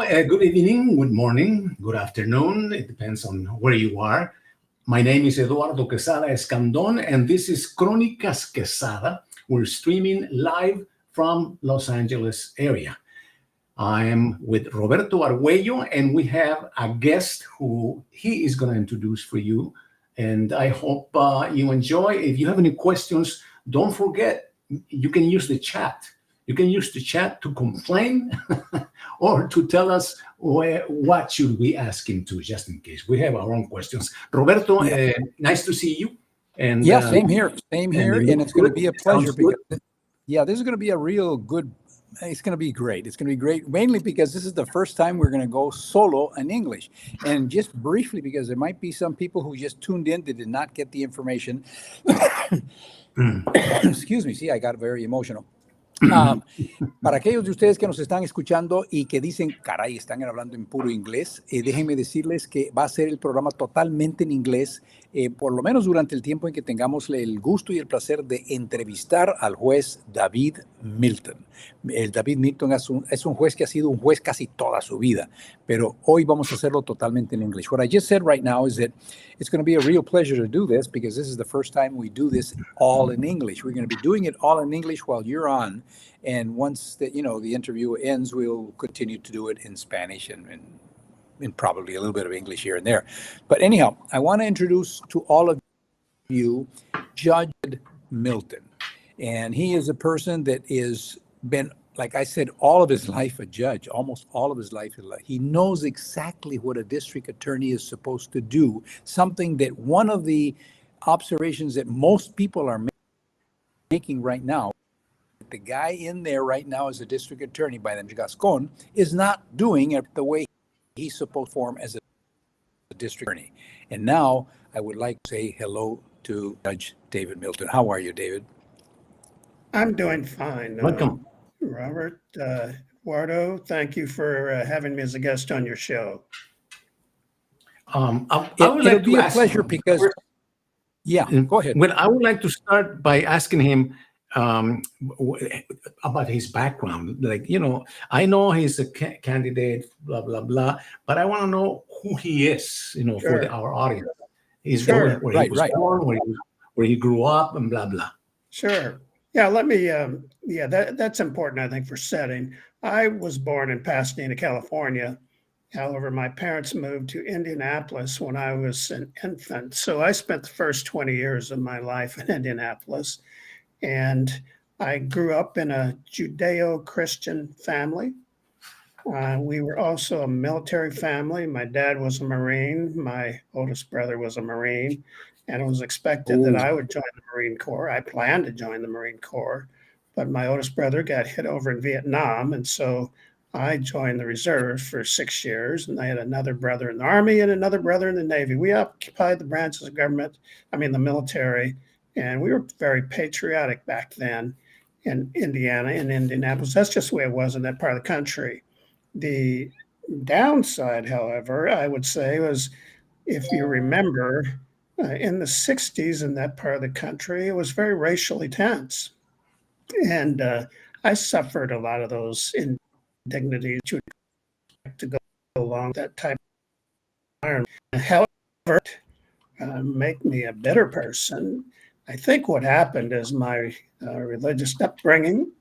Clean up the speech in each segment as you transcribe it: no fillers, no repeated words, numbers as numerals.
Good evening, good morning, good afternoon. It depends on where you are. My name is Eduardo Quezada Escandon, and this is Crónicas Quezada. We're streaming live from Los Angeles area. I am with Roberto Arguello, and we have a guest who he is going to introduce for you. And I hope you enjoy. If you have any questions, don't forget, you can use the chat. You can use the chat to complain or to tell us what should we ask him to, just in case. We have our own questions. Roberto, nice to see you. And same here. And it's going to be a pleasure because, this is going to be a real good. It's going to be great. It's going to be great, mainly because this is the first time we're going to go solo in English. And just briefly, because there might be some people who just tuned in that did not get the information. Excuse me. See, I got very emotional. Para aquellos de ustedes que nos están escuchando y que dicen, caray, están hablando en puro inglés, déjenme decirles que va a ser el programa totalmente en inglés, por lo menos durante el tiempo en que tengamos el gusto y el placer de entrevistar al juez David Milton. El David Milton es un juez que ha sido un juez casi toda su vida, pero hoy vamos a hacerlo totalmente en inglés. What I just said right now is that it's going to be a real pleasure to do this because this is the first time we do this all in English. We're going to be doing it all in English while you're on. And once the interview ends, we'll continue to do it in Spanish and probably a little bit of English here and there. But anyhow, I want to introduce to all of you Judge Milton. And he is a person that is been, like I said, all of his life a judge, almost all of his life. He knows exactly what a district attorney is supposed to do, something that one of the observations that most people are making right now, the guy in there right now as a district attorney by the Gascon is not doing it the way he's supposed to form as a district attorney. And now I would like to say hello to Judge David Milton. How are you, David? I'm doing fine. Welcome. Robert, Eduardo, thank you for having me as a guest on your show. It'll be a pleasure because, go ahead. Well, I would like to start by asking him about his background. Like, I know he's a candidate, blah, blah, blah, but I want to know who he is, for our audience. He's where he was born, where he grew up, and blah, blah. Sure. Yeah, let me, that's important, I think, for setting. I was born in Pasadena, California. However, my parents moved to Indianapolis when I was an infant. So I spent the first 20 years of my life in Indianapolis. And I grew up in a Judeo-Christian family. We were also a military family. My dad was a Marine. My oldest brother was a Marine. And it was expected that I would join the Marine Corps. I planned to join the Marine Corps, but my oldest brother got hit over in Vietnam. And so I joined the reserves for 6 years. And I had another brother in the Army and another brother in the Navy. We occupied the branches of government, the military. And we were very patriotic back then in Indianapolis. That's just the way it was in that part of the country. The downside, however, I would say was, if you remember, in the 60s in that part of the country, it was very racially tense. And I suffered a lot of those indignities to go along with that type of environment. However, make me a better person. I think what happened is my religious upbringing,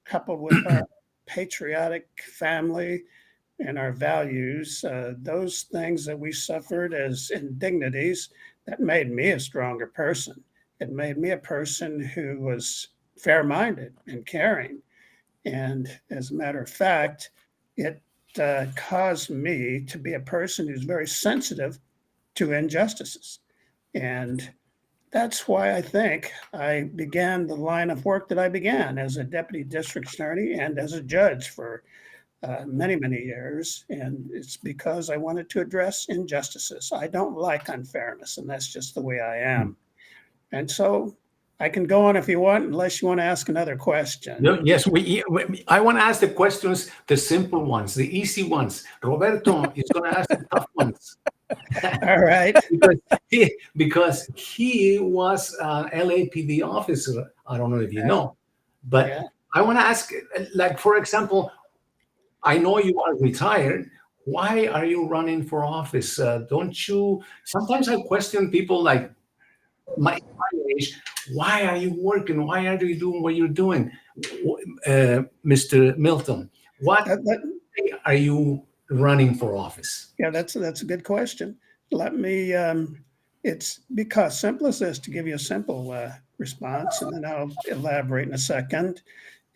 coupled with our patriotic family and our values, those things that we suffered as indignities, that made me a stronger person. It made me a person who was fair-minded and caring. And as a matter of fact, it caused me to be a person who's very sensitive to injustices. And that's why I think I began the line of work that I began as a deputy district attorney and as a judge for many, many years. And it's because I wanted to address injustices. I don't like unfairness, and that's just the way I am. And so I can go on if you want, unless you want to ask another question. No, yes, I want to ask the questions, the simple ones, the easy ones. Roberto is going to ask the tough ones. All right. because he was an LAPD officer. I don't know if you know, but I want to ask, like, for example, I know you are retired. Why are you running for office? Don't you? Sometimes I question people like my age. Why are you working? Why are you doing what you're doing, Mr. Milton? What That, that, are you running for office? yeah, that's a good question. Let me. It's because simple as this to give you a simple response, and then I'll elaborate in a second.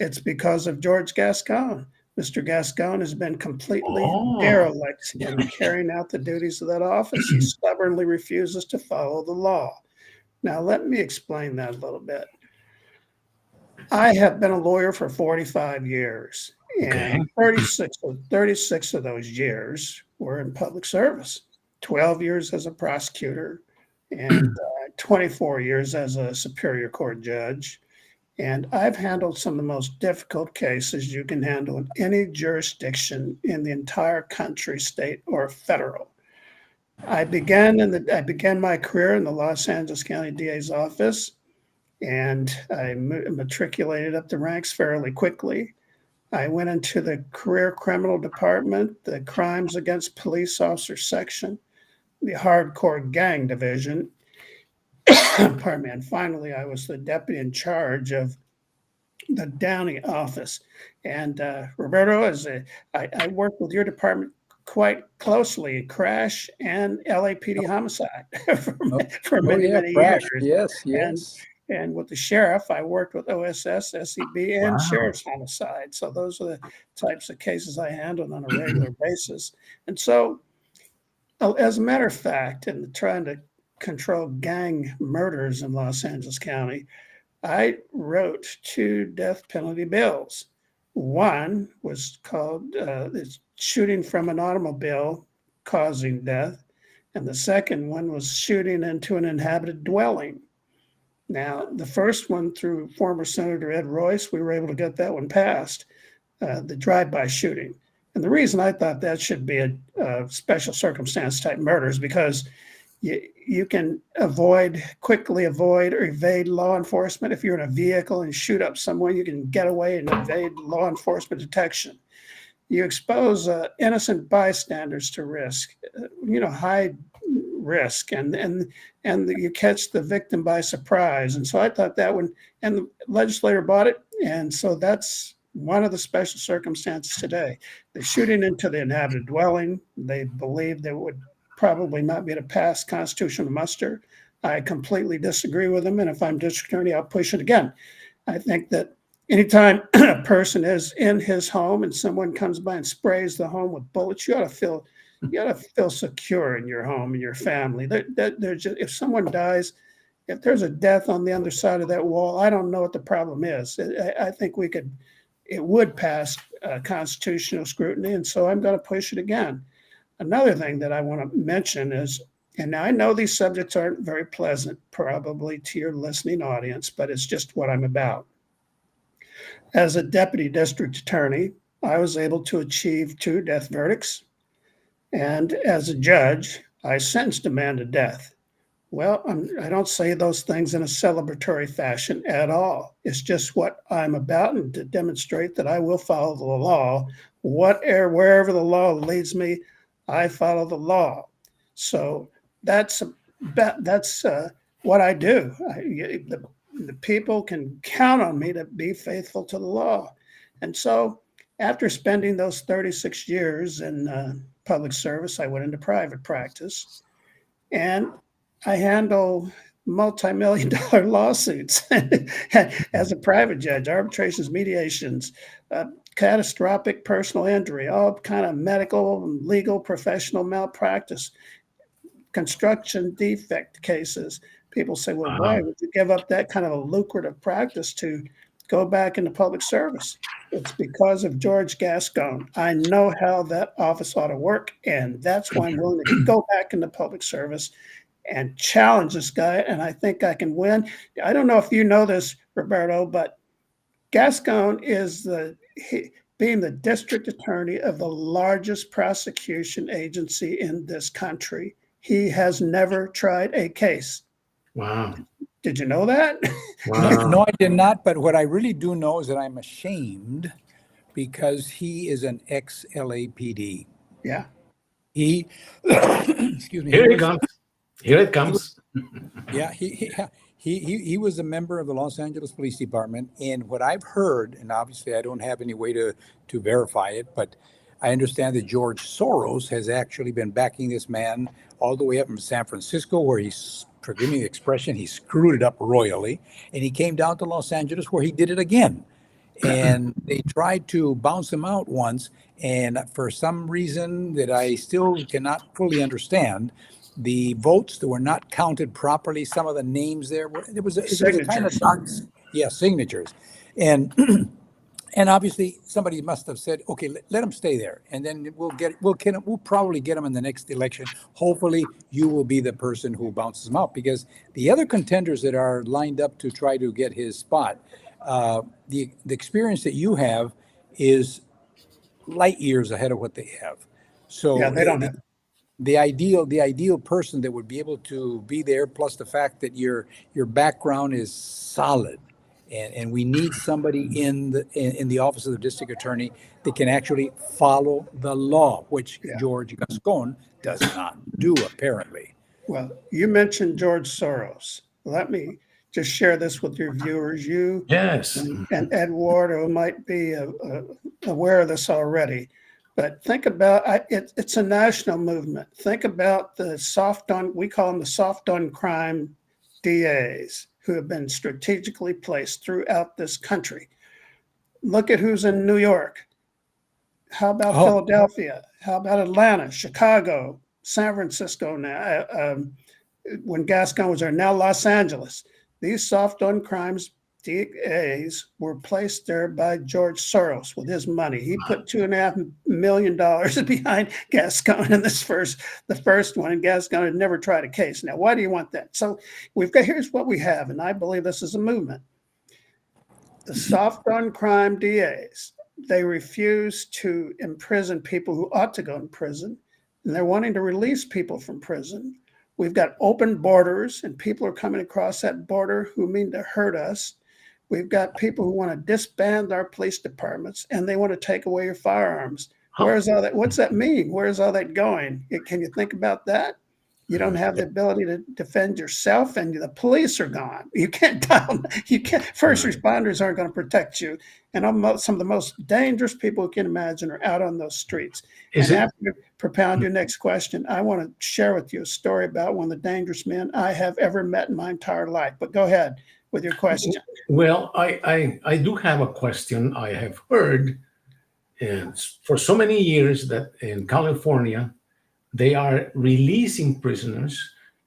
It's because of George Gascon. Mr. Gascon has been completely Oh, derelict in carrying out the duties of that office. He stubbornly refuses to follow the law. Now, let me explain that a little bit. I have been a lawyer for 45 years, okay. and 36 of those years were in public service. 12 years as a prosecutor, and 24 years as a superior court judge. And I've handled some of the most difficult cases you can handle in any jurisdiction in the entire country, state, or federal. I began my career in the Los Angeles County DA's office, and I matriculated up the ranks fairly quickly. I went into the career criminal department, the crimes against police officers section, the hardcore gang division. Pardon me. And finally, I was the deputy in charge of the Downey office. And Roberto, I worked with your department quite closely, crash and LAPD homicide for many, many crash. years. Yes. And with the sheriff, I worked with OSS, SEB, and Wow. sheriff's homicide. So those are the types of cases I handled on a regular basis. And so, as a matter of fact, in trying to control gang murders in Los Angeles County, I wrote 2 death penalty bills. One was called shooting from an automobile causing death, and the second one was shooting into an inhabited dwelling. Now, the first one, through former Senator Ed Royce, we were able to get that one passed, the drive-by shooting. And the reason I thought that should be a special circumstance type murder is because you can quickly avoid or evade law enforcement. If you're in a vehicle and shoot up someone, you can get away and evade law enforcement detection. You expose innocent bystanders to risk, high risk, and you catch the victim by surprise. And so I thought that one, and the legislator bought it. And so that's one of the special circumstances today. The shooting into the inhabited dwelling, they believed they would probably not be able to pass constitutional muster. I completely disagree with them. And if I'm district attorney, I'll push it again. I think that anytime a person is in his home and someone comes by and sprays the home with bullets, you ought to feel secure in your home and your family. If someone dies, if there's a death on the other side of that wall, I don't know what the problem is. I think it would pass constitutional scrutiny. And so I'm going to push it again. Another thing that I want to mention is, and now I know these subjects aren't very pleasant, probably to your listening audience, but it's just what I'm about. As a deputy district attorney, I was able to achieve 2 death verdicts. And as a judge, I sentenced a man to death. Well, I don't say those things in a celebratory fashion at all. It's just what I'm about, and to demonstrate that I will follow the law. Wherever the law leads me, I follow the law. So that's what I do. The people can count on me to be faithful to the law. And so after spending those 36 years in public service, I went into private practice, and I handle multi-million-dollar lawsuits as a private judge, arbitrations, mediations, catastrophic personal injury, all kind of medical, legal, professional malpractice, construction defect cases. People say, well, why would you give up that kind of a lucrative practice to go back into public service? It's because of George Gascon. I know how that office ought to work, and that's why I'm willing to go back into public service and challenge this guy, and I think I can win. I don't know if you know this, Roberto, but Gascon is being the district attorney of the largest prosecution agency in this country. He has never tried a case. Wow. Did you know that? Wow. No, I did not. But what I really do know is that I'm ashamed because he is an ex-LAPD. Yeah. He, excuse me, Here it comes. Here it he was, comes. yeah, he was a member of the Los Angeles Police Department. And what I've heard, and obviously I don't have any way to verify it, but I understand that George Soros has actually been backing this man all the way up from San Francisco, where he's, forgive me the expression, he screwed it up royally. And he came down to Los Angeles, where he did it again. And they tried to bounce him out once. And for some reason that I still cannot fully understand, the votes that were not counted properly, some of the names there were, it was a kind of Signatures. dark, yeah, signatures. And and obviously somebody must have said, okay, let him stay there, and then we'll probably get him in the next election. Hopefully you will be the person who bounces him out, because the other contenders that are lined up to try to get his spot, the experience that you have is light years ahead of what they have. So Yeah, they don't have. the ideal person that would be able to be there, plus the fact that your background is solid, and we need somebody in the office of the district attorney that can actually follow the law, which Yeah. George Gascon does not do, apparently. Well, you mentioned George Soros. Let me just share this with your viewers. You Yes. and Eduardo might be aware of this already, but think about it's a national movement. Think about the we call them the soft on crime DAs who have been strategically placed throughout this country. Look at who's in New York. How about Philadelphia? How about Atlanta, Chicago, San Francisco now? When Gascon was there, now Los Angeles. These soft on crimes DAs were placed there by George Soros with his money. He put $2.5 million behind Gascon in the first one, and Gascon had never tried a case. Now, why do you want that? So here's what we have, and I believe this is a movement. The soft on crime DAs, they refuse to imprison people who ought to go in prison, and they're wanting to release people from prison. We've got open borders, and people are coming across that border who mean to hurt us. We've got people who want to disband our police departments, and they want to take away your firearms. Where's all that? What's that mean? Where's all that going? Can you think about that? You don't have the ability to defend yourself, and the police are gone. You can't down. You can't. First responders aren't going to protect you, and some of the most dangerous people you can imagine are out on those streets. After you propound your next question, I want to share with you a story about one of the dangerous men I have ever met in my entire life. But go ahead with your question. Well, I do have a question. I have heard for so many years that in California, they are releasing prisoners,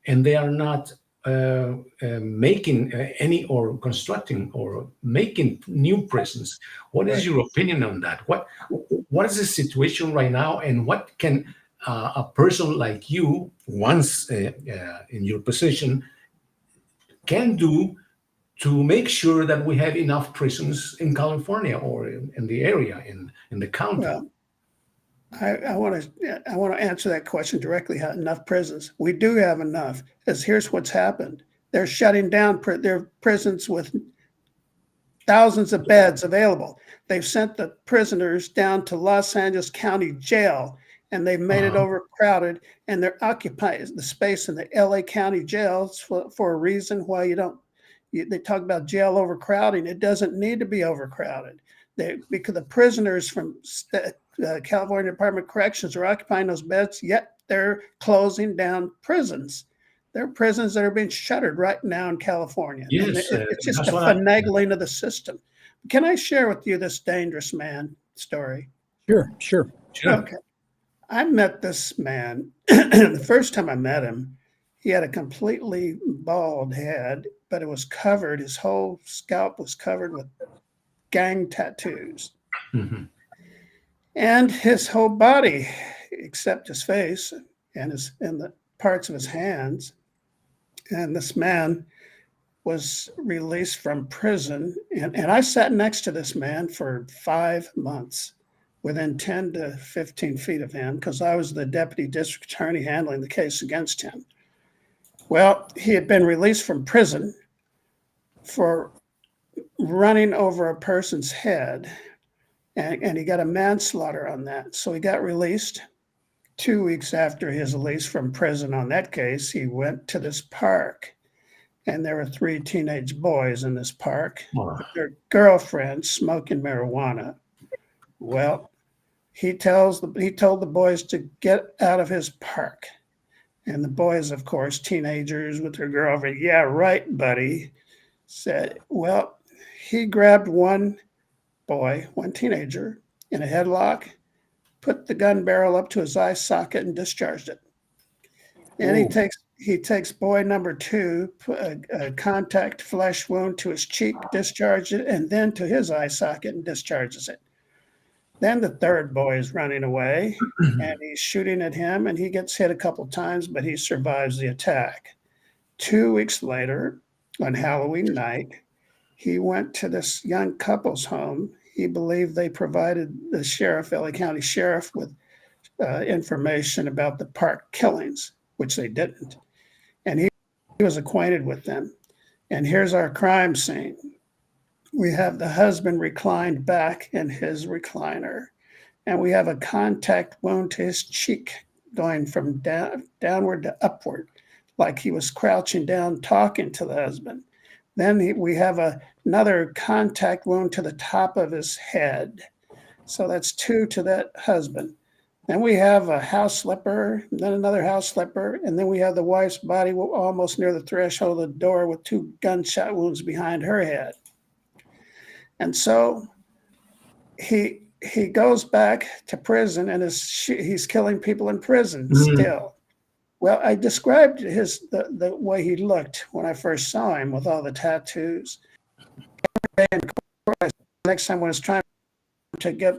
and they are not making any or constructing or making new prisons. What is your opinion on that? What is the situation right now, and what can a person like you, once in your position, can do to make sure that we have enough prisons in California or in the area, in the county? Well, I want to answer that question directly. Enough prisons? We do have enough. Because here's what's happened: they're shutting down their prisons with thousands of beds available. They've sent the prisoners down to Los Angeles County Jail, and they've made it overcrowded. And they're occupying the space in the LA County jails for a reason why they talk about jail overcrowding. It doesn't need to be overcrowded. Because the prisoners from California Department of Corrections are occupying those beds, yet they're closing down prisons. There are prisons that are being shuttered right now in California. Yes, it's just a finagling of the system. Can I share with you this dangerous man story? Sure. Okay. I met this man. The first time I met him, he had a completely bald head, but it was covered. His whole scalp was covered with gang tattoos. Mm-hmm. And his whole body, except his face and the parts of his hands. And this man was released from prison. And I sat next to this man for 5 months, within 10 to 15 feet of him, because I was the deputy district attorney handling the case against him. Well, he had been released from prison for running over a person's head. and he got a manslaughter on that. So he got released. 2 weeks after his release from prison on that case, he went to this park, and there were 3 teenage boys in this park Oh. with their girlfriends smoking marijuana. Well, he told the boys to get out of his park. And the boys, of course, teenagers with their girlfriend, yeah, right, buddy, said, well, he grabbed one boy, one teenager, in a headlock, put the gun barrel up to his eye socket and discharged it. And he takes boy number 2, put a contact flesh wound to his cheek, discharged it, and then to his eye socket and discharges it. Then the third boy is running away, and he's shooting at him, and he gets hit a couple times, but he survives the attack. 2 weeks later, on Halloween night, he went to this young couple's home. He believed they provided the sheriff, LA County Sheriff, with information about the park killings, which they didn't. And he was acquainted with them. And here's our crime scene. We have the husband reclined back in his recliner, and we have a contact wound to his cheek going from downward to upward, like he was crouching down talking to the husband. Then we have another contact wound to the top of his head. So that's 2 to that husband. Then we have a house slipper, then another house slipper, and then we have the wife's body almost near the threshold of the door with 2 gunshot wounds behind her head. And so he goes back to prison, and he's killing people in prison still. Well, I described the way he looked when I first saw him with all the tattoos. And next time when I was trying to get,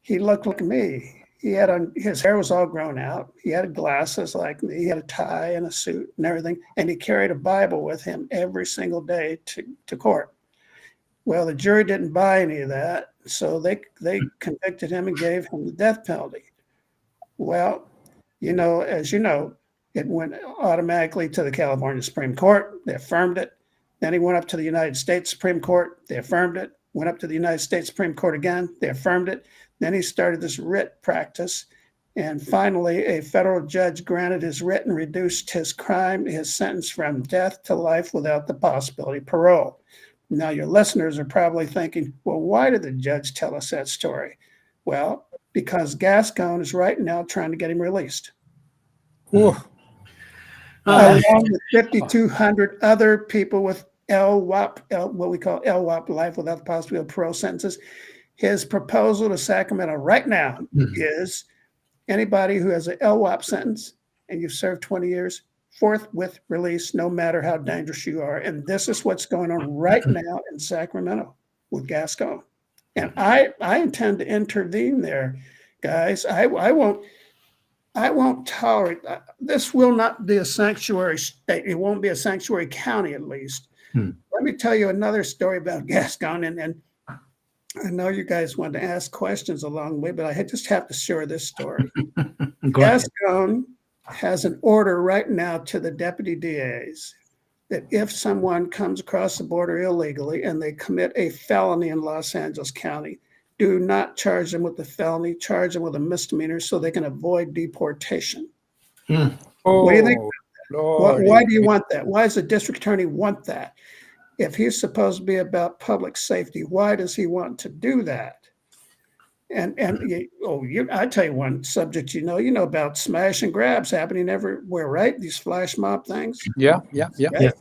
he looked like me. His hair was all grown out. He had glasses like me. He had a tie and a suit and everything. And he carried a Bible with him every single day to court. Well, the jury didn't buy any of that, so they convicted him and gave him the death penalty. Well, as you know, it went automatically to the California Supreme Court. They affirmed it. Then he went up to the United States Supreme Court. They affirmed it. Went up to the United States Supreme Court again. They affirmed it. Then he started this writ practice. And finally, a federal judge granted his writ and reduced his sentence from death to life without the possibility of parole. Now, your listeners are probably thinking, well, why did the judge tell us that story? Well, because Gascon is right now trying to get him released. Along with 5,200 other people with LWOP, what we call LWOP, life without the possibility of parole sentences. His proposal to Sacramento right now is anybody who has an LWOP sentence and you've served 20 years, forthwith release, no matter how dangerous you are. And this is what's going on right now in Sacramento with Gascon. And I intend to intervene there, guys. I won't tolerate that. This will not be a sanctuary state. It won't be a sanctuary county, at least. Let me tell you another story about Gascon. And I know you guys want to ask questions along the way, but I just have to share this story. Gascon has an order right now to the deputy DAs that if someone comes across the border illegally and they commit a felony in Los Angeles County, do not charge them with the felony, charge them with a misdemeanor so they can avoid deportation. What do you think? Why do you want that? Why does the district attorney want that? If he's supposed to be about public safety, why does he want to do that? I tell you one subject, you know about smash and grabs happening everywhere, right? These flash mob things. Yeah. Right?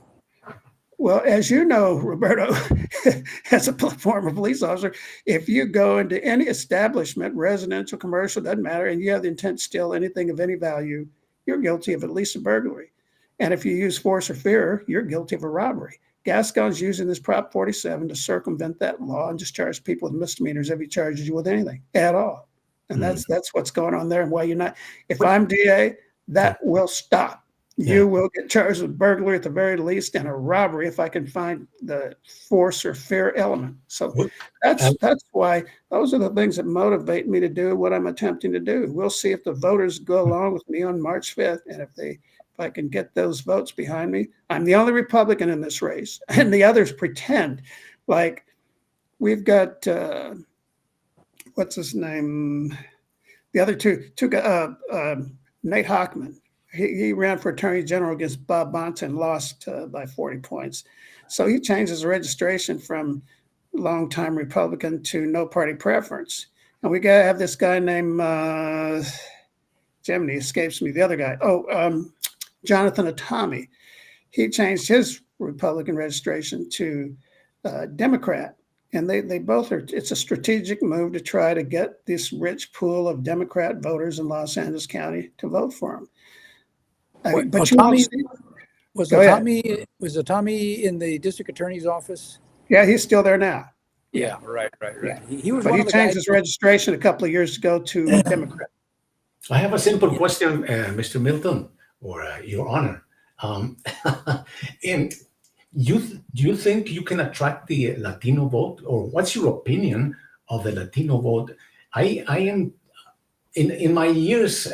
Well, as you know, Roberto, as a former police officer, if you go into any establishment, residential, commercial, doesn't matter, and you have the intent to steal anything of any value, you're guilty of at least a burglary. And if you use force or fear, you're guilty of a robbery. Gascon's using this Prop 47 to circumvent that law and just charge people with misdemeanors if he charges you with anything at all. And that's what's going on there. And why you're not, if I'm DA, that will stop. You will get charged with burglary at the very least and a robbery if I can find the force or fear element. So that's why those are the things that motivate me to do what I'm attempting to do. We'll see if the voters go along with me on March 5th. And if I can get those votes behind me, I'm the only Republican in this race. And the others pretend like we've got what's his name? The other Nate Hockman. He ran for attorney general against Bob Bonta and lost by 40 points. So he changed his registration from longtime Republican to no party preference. And we got to have this guy named Jiminy escapes me. The other guy, Jonathan Atami. He changed his Republican registration to Democrat. And they both are, it's a strategic move to try to get this rich pool of Democrat voters in Los Angeles County to vote for him. Was Tommy in the district attorney's office? Yeah, he's still there now. Yeah, right. Yeah. He was But one he of the changed guys. his registration a couple of years ago to Democrat. I have a simple question, Mr. Milton, or Your Honor. And do you think you can attract the Latino vote, or what's your opinion of the Latino vote? I am in my years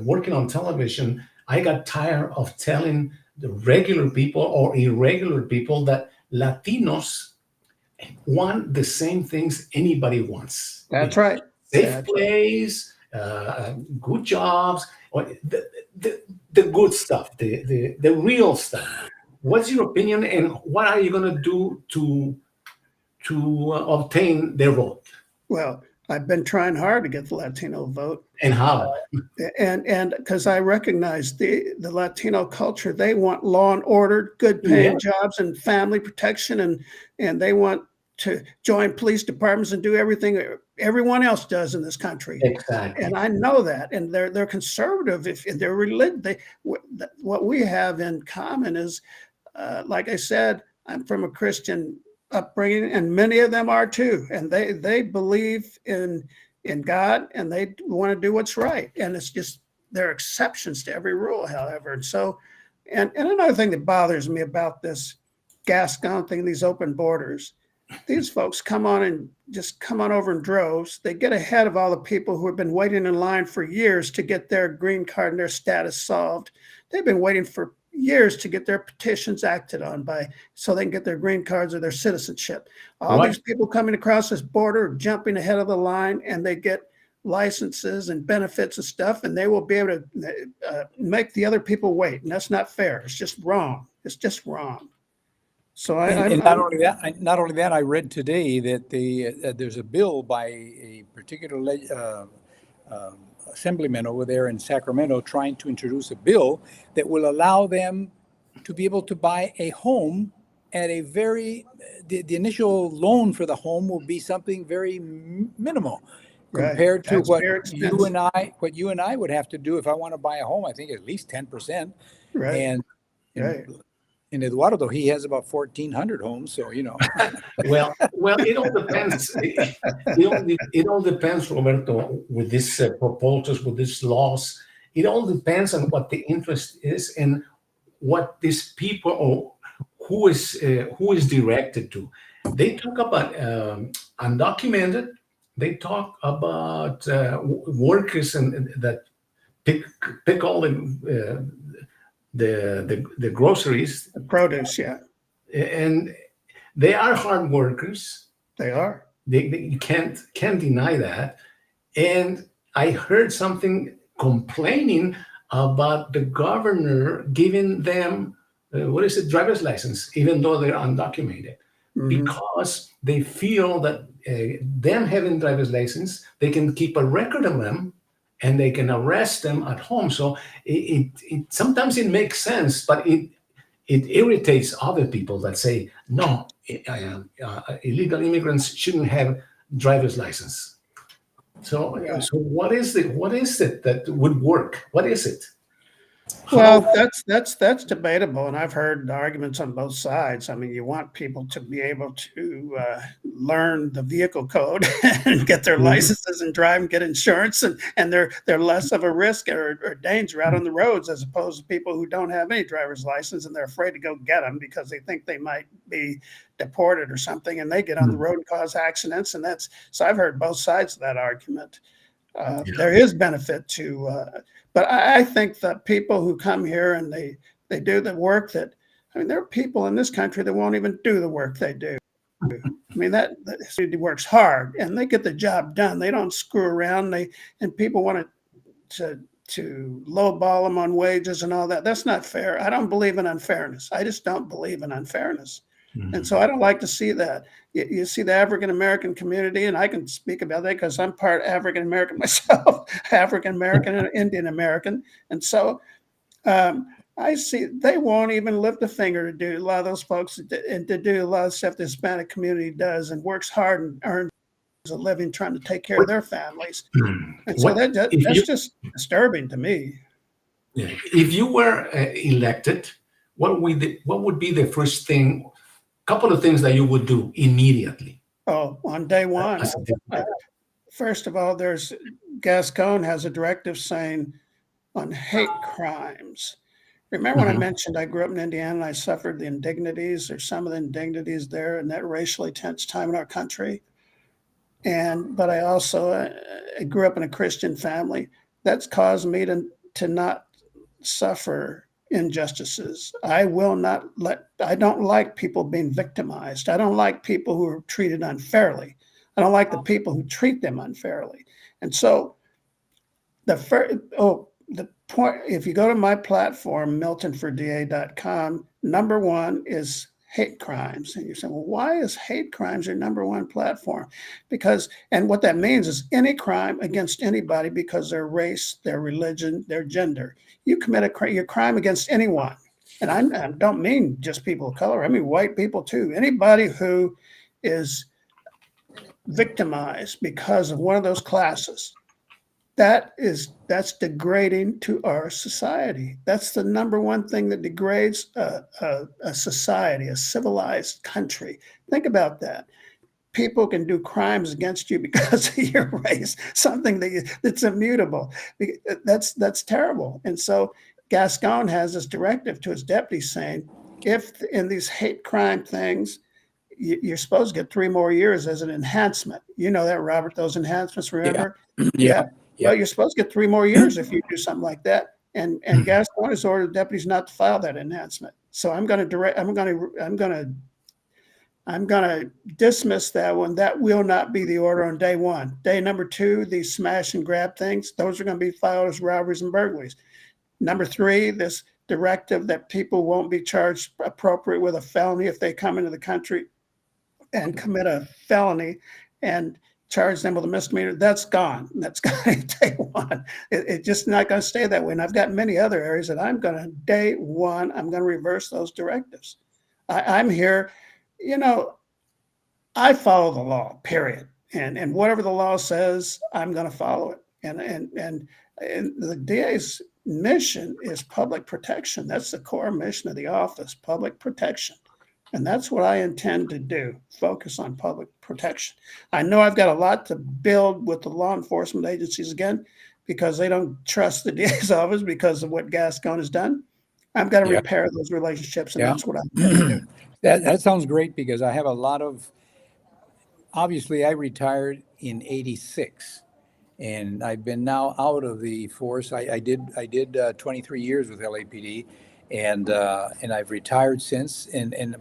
working on television, I got tired of telling the regular people or irregular people that Latinos want the same things anybody wants. That's right. Safe place, good jobs, or the good stuff, the real stuff. What's your opinion, and what are you going to do to obtain their vote? Well, I've been trying hard to get the Latino vote. And how? And because I recognize the Latino culture, they want law and order, good paying jobs and family protection, and they want to join police departments and do everything everyone else does in this country. Exactly. And I know that. And they're conservative. If they're religious, what we have in common is, like I said, I'm from a Christian upbringing, and many of them are too. And they believe in God, and they want to do what's right. And it's just, there are exceptions to every rule, however. And so, and another thing that bothers me about this Gascon thing, these open borders, these folks come on over in droves. They get ahead of all the people who have been waiting in line for years to get their green card and their status solved. They've been waiting for years to get their petitions acted on so they can get their green cards or their citizenship. All these people coming across this border, jumping ahead of the line, and they get licenses and benefits and stuff, and they will be able to make the other people wait. And that's not fair. It's just wrong. It's just wrong. So not only that, I read today that there's a bill by a particular assemblyman over there in Sacramento trying to introduce a bill that will allow them to be able to buy a home at a the initial loan for the home will be something very minimal compared to what you and I would have to do if I want to buy a home. I think at least 10%. Right. And in Eduardo, he has about 1,400 homes, so you know. well, it all depends. It all depends, Roberto, with these proposals, with these laws. It all depends on what the interest is and what these people or who is directed to. They talk about undocumented. They talk about workers and that pick all the groceries, the produce, and they are hard workers. They are. You can't deny that. And I heard something complaining about the governor giving them driver's license, even though they're undocumented, because they feel that them having driver's license, they can keep a record of them and they can arrest them at home. So it sometimes it makes sense, but it irritates other people that say, no, illegal immigrants shouldn't have driver's license. So what is it that would work? What is it? Well, that's debatable, and I've heard arguments on both sides. I mean, you want people to be able to learn the vehicle code and get their licenses and drive and get insurance, and they're less of a risk or danger out on the roads as opposed to people who don't have any driver's license and they're afraid to go get them because they think they might be deported or something, and they get on the road and cause accidents. And so I've heard both sides of that argument. There is benefit to. But I think that people who come here and they do the work there are people in this country that won't even do the work they do. I mean, that city works hard and they get the job done. They don't screw around. And people want to lowball them on wages and all that. That's not fair. I don't believe in unfairness. I just don't believe in unfairness. And so I don't like to see that. You see the African American community, and I can speak about that because I'm part African American myself, African American and Indian American. And so I see they won't even lift a finger to do a lot of those folks and to do a lot of stuff the Hispanic community does and works hard and earns a living trying to take care of their families. And so that's just disturbing to me. If you were elected, what would be the first thing? Couple of things that you would do immediately. Oh, on day one, first of all, Gascon has a directive saying on hate crimes. Remember when I mentioned I grew up in Indiana and I suffered the indignities or some of the indignities there in that racially tense time in our country? But I also I grew up in a Christian family. That's caused me to not suffer injustices. I don't like people being victimized. I don't like people who are treated unfairly. I don't like the people who treat them unfairly. And so the point, if you go to my platform, miltonforda.com, number one is hate crimes. And you're saying, well, why is hate crimes your number one platform? And what that means is any crime against anybody because their race, their religion, their gender. You commit your crime against anyone. And I don't mean just people of color. I mean white people too. Anybody who is victimized because of one of those classes, that's degrading to our society. That's the number one thing that degrades a society, a civilized country. Think about that. People can do crimes against you because of your race, something that's immutable. That's terrible. And so Gascon has this directive to his deputies saying, if in these hate crime things, you're supposed to get 3 more years as an enhancement. You know that, Robert, those enhancements, remember? Yeah. Well, you're supposed to get 3 more years if you do something like that. And Gascon has ordered deputies not to file that enhancement. So I'm going to dismiss that one. That will not be the order on day one. Day number 2, these smash and grab things, those are going to be filed as robberies and burglaries. Number 3, this directive that people won't be charged appropriate with a felony if they come into the country and commit a felony and charge them with a misdemeanor. That's gone. That's gone day one. It's just not going to stay that way. And I've got many other areas that day one, I'm going to reverse those directives. I'm here. I follow the law, period. And whatever the law says, I'm going to follow it. And the DA's mission is public protection. That's the core mission of the office, public protection. And that's what I intend to do, focus on public protection. I know I've got a lot to build with the law enforcement agencies again, because they don't trust the DA's office because of what Gascon has done. I've got to repair those relationships, and that's what I'm going to do. That sounds great, because I have a lot of, obviously I retired in 86, and I've been now out of the force. I did 23 years with LAPD, and I've retired since,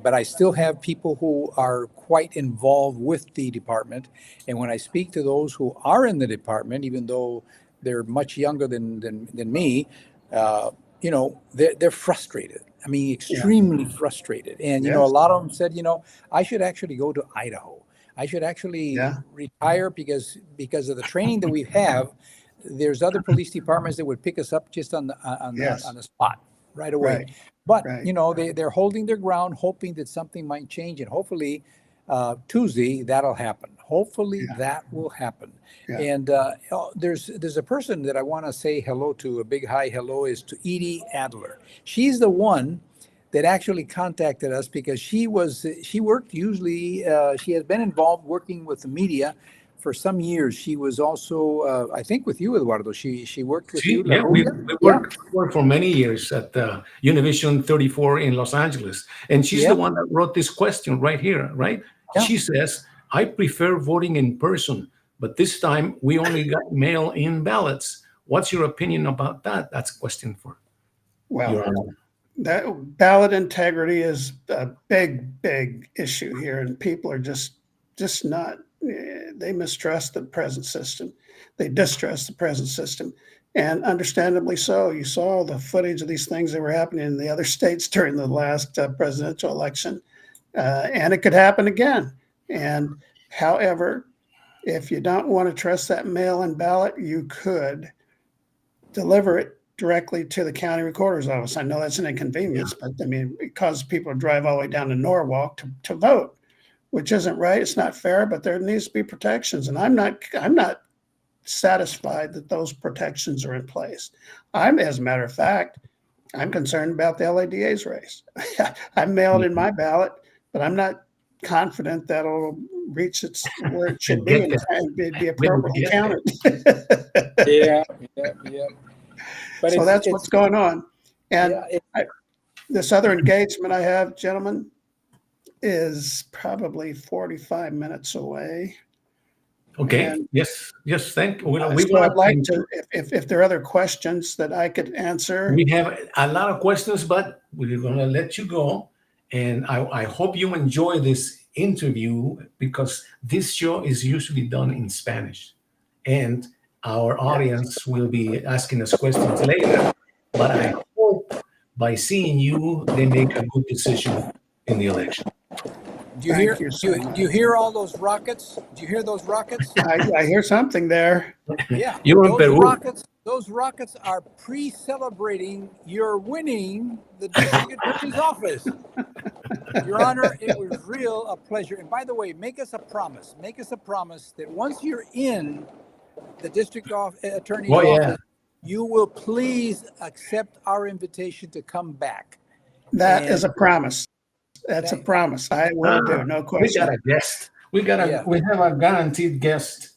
but I still have people who are quite involved with the department. And when I speak to those who are in the department, even though they're much younger than me, they're frustrated. I mean, extremely frustrated. And, a lot of them said, I should actually go to Idaho. I should actually retire because of the training that we have. There's other police departments that would pick us up just on the spot right away. But, they're holding their ground, hoping that something might change. And hopefully Tuesday, that'll happen. Hopefully that will happen. Yeah. And there's a person that I want to say hello to, a big hi hello, is to Edie Adler. She's the one that actually contacted us because she worked usually, she has been involved working with the media for some years. She was also, I think, with you, Eduardo. She worked with you. Yeah, we worked for many years at Univision 34 in Los Angeles. And she's the one that wrote this question right here, right? Yeah. She says, I prefer voting in person, but this time we only got mail-in ballots. What's your opinion about that? That's a question for you. That ballot integrity is a big issue here, and people are just just not, they mistrust the present system. They distrust the present system. And understandably so. You saw the footage of these things that were happening in the other states during the last presidential election. And it could happen again. And however, if you don't want to trust that mail-in ballot, you could deliver it directly to the county recorder's office. I know that's an inconvenience, but I mean, it causes people to drive all the way down to Norwalk to vote, which isn't right. It's not fair, but there needs to be protections. And I'm not satisfied that those protections are in place. As a matter of fact, I'm concerned about the LADA's race. I mailed in my ballot, but I'm not confident that it'll reach where it should be and be appropriately counted. Yeah. But so that's what's going on. And this other engagement I have, gentlemen, is probably 45 minutes away. Okay. And yes. Thank you. So I'd like to, if there are other questions that I could answer. We have a lot of questions, but we're going to let you go. And I hope you enjoy this interview, because this show is usually done in Spanish. And our audience will be asking us questions later. But I hope by seeing you, they make a good decision in the election. Do you hear all those rockets? Do you hear those rockets? I hear something there. Yeah. You're in Peru. Those rockets are pre-celebrating your winning the district attorney's office. Your Honor, it was a pleasure. And by the way, make us a promise. Make us a promise that once you're in the district attorney's office, you will please accept our invitation to come back. That is a promise. That's a promise. I will do, no question. We got a guest. We have a guaranteed guest.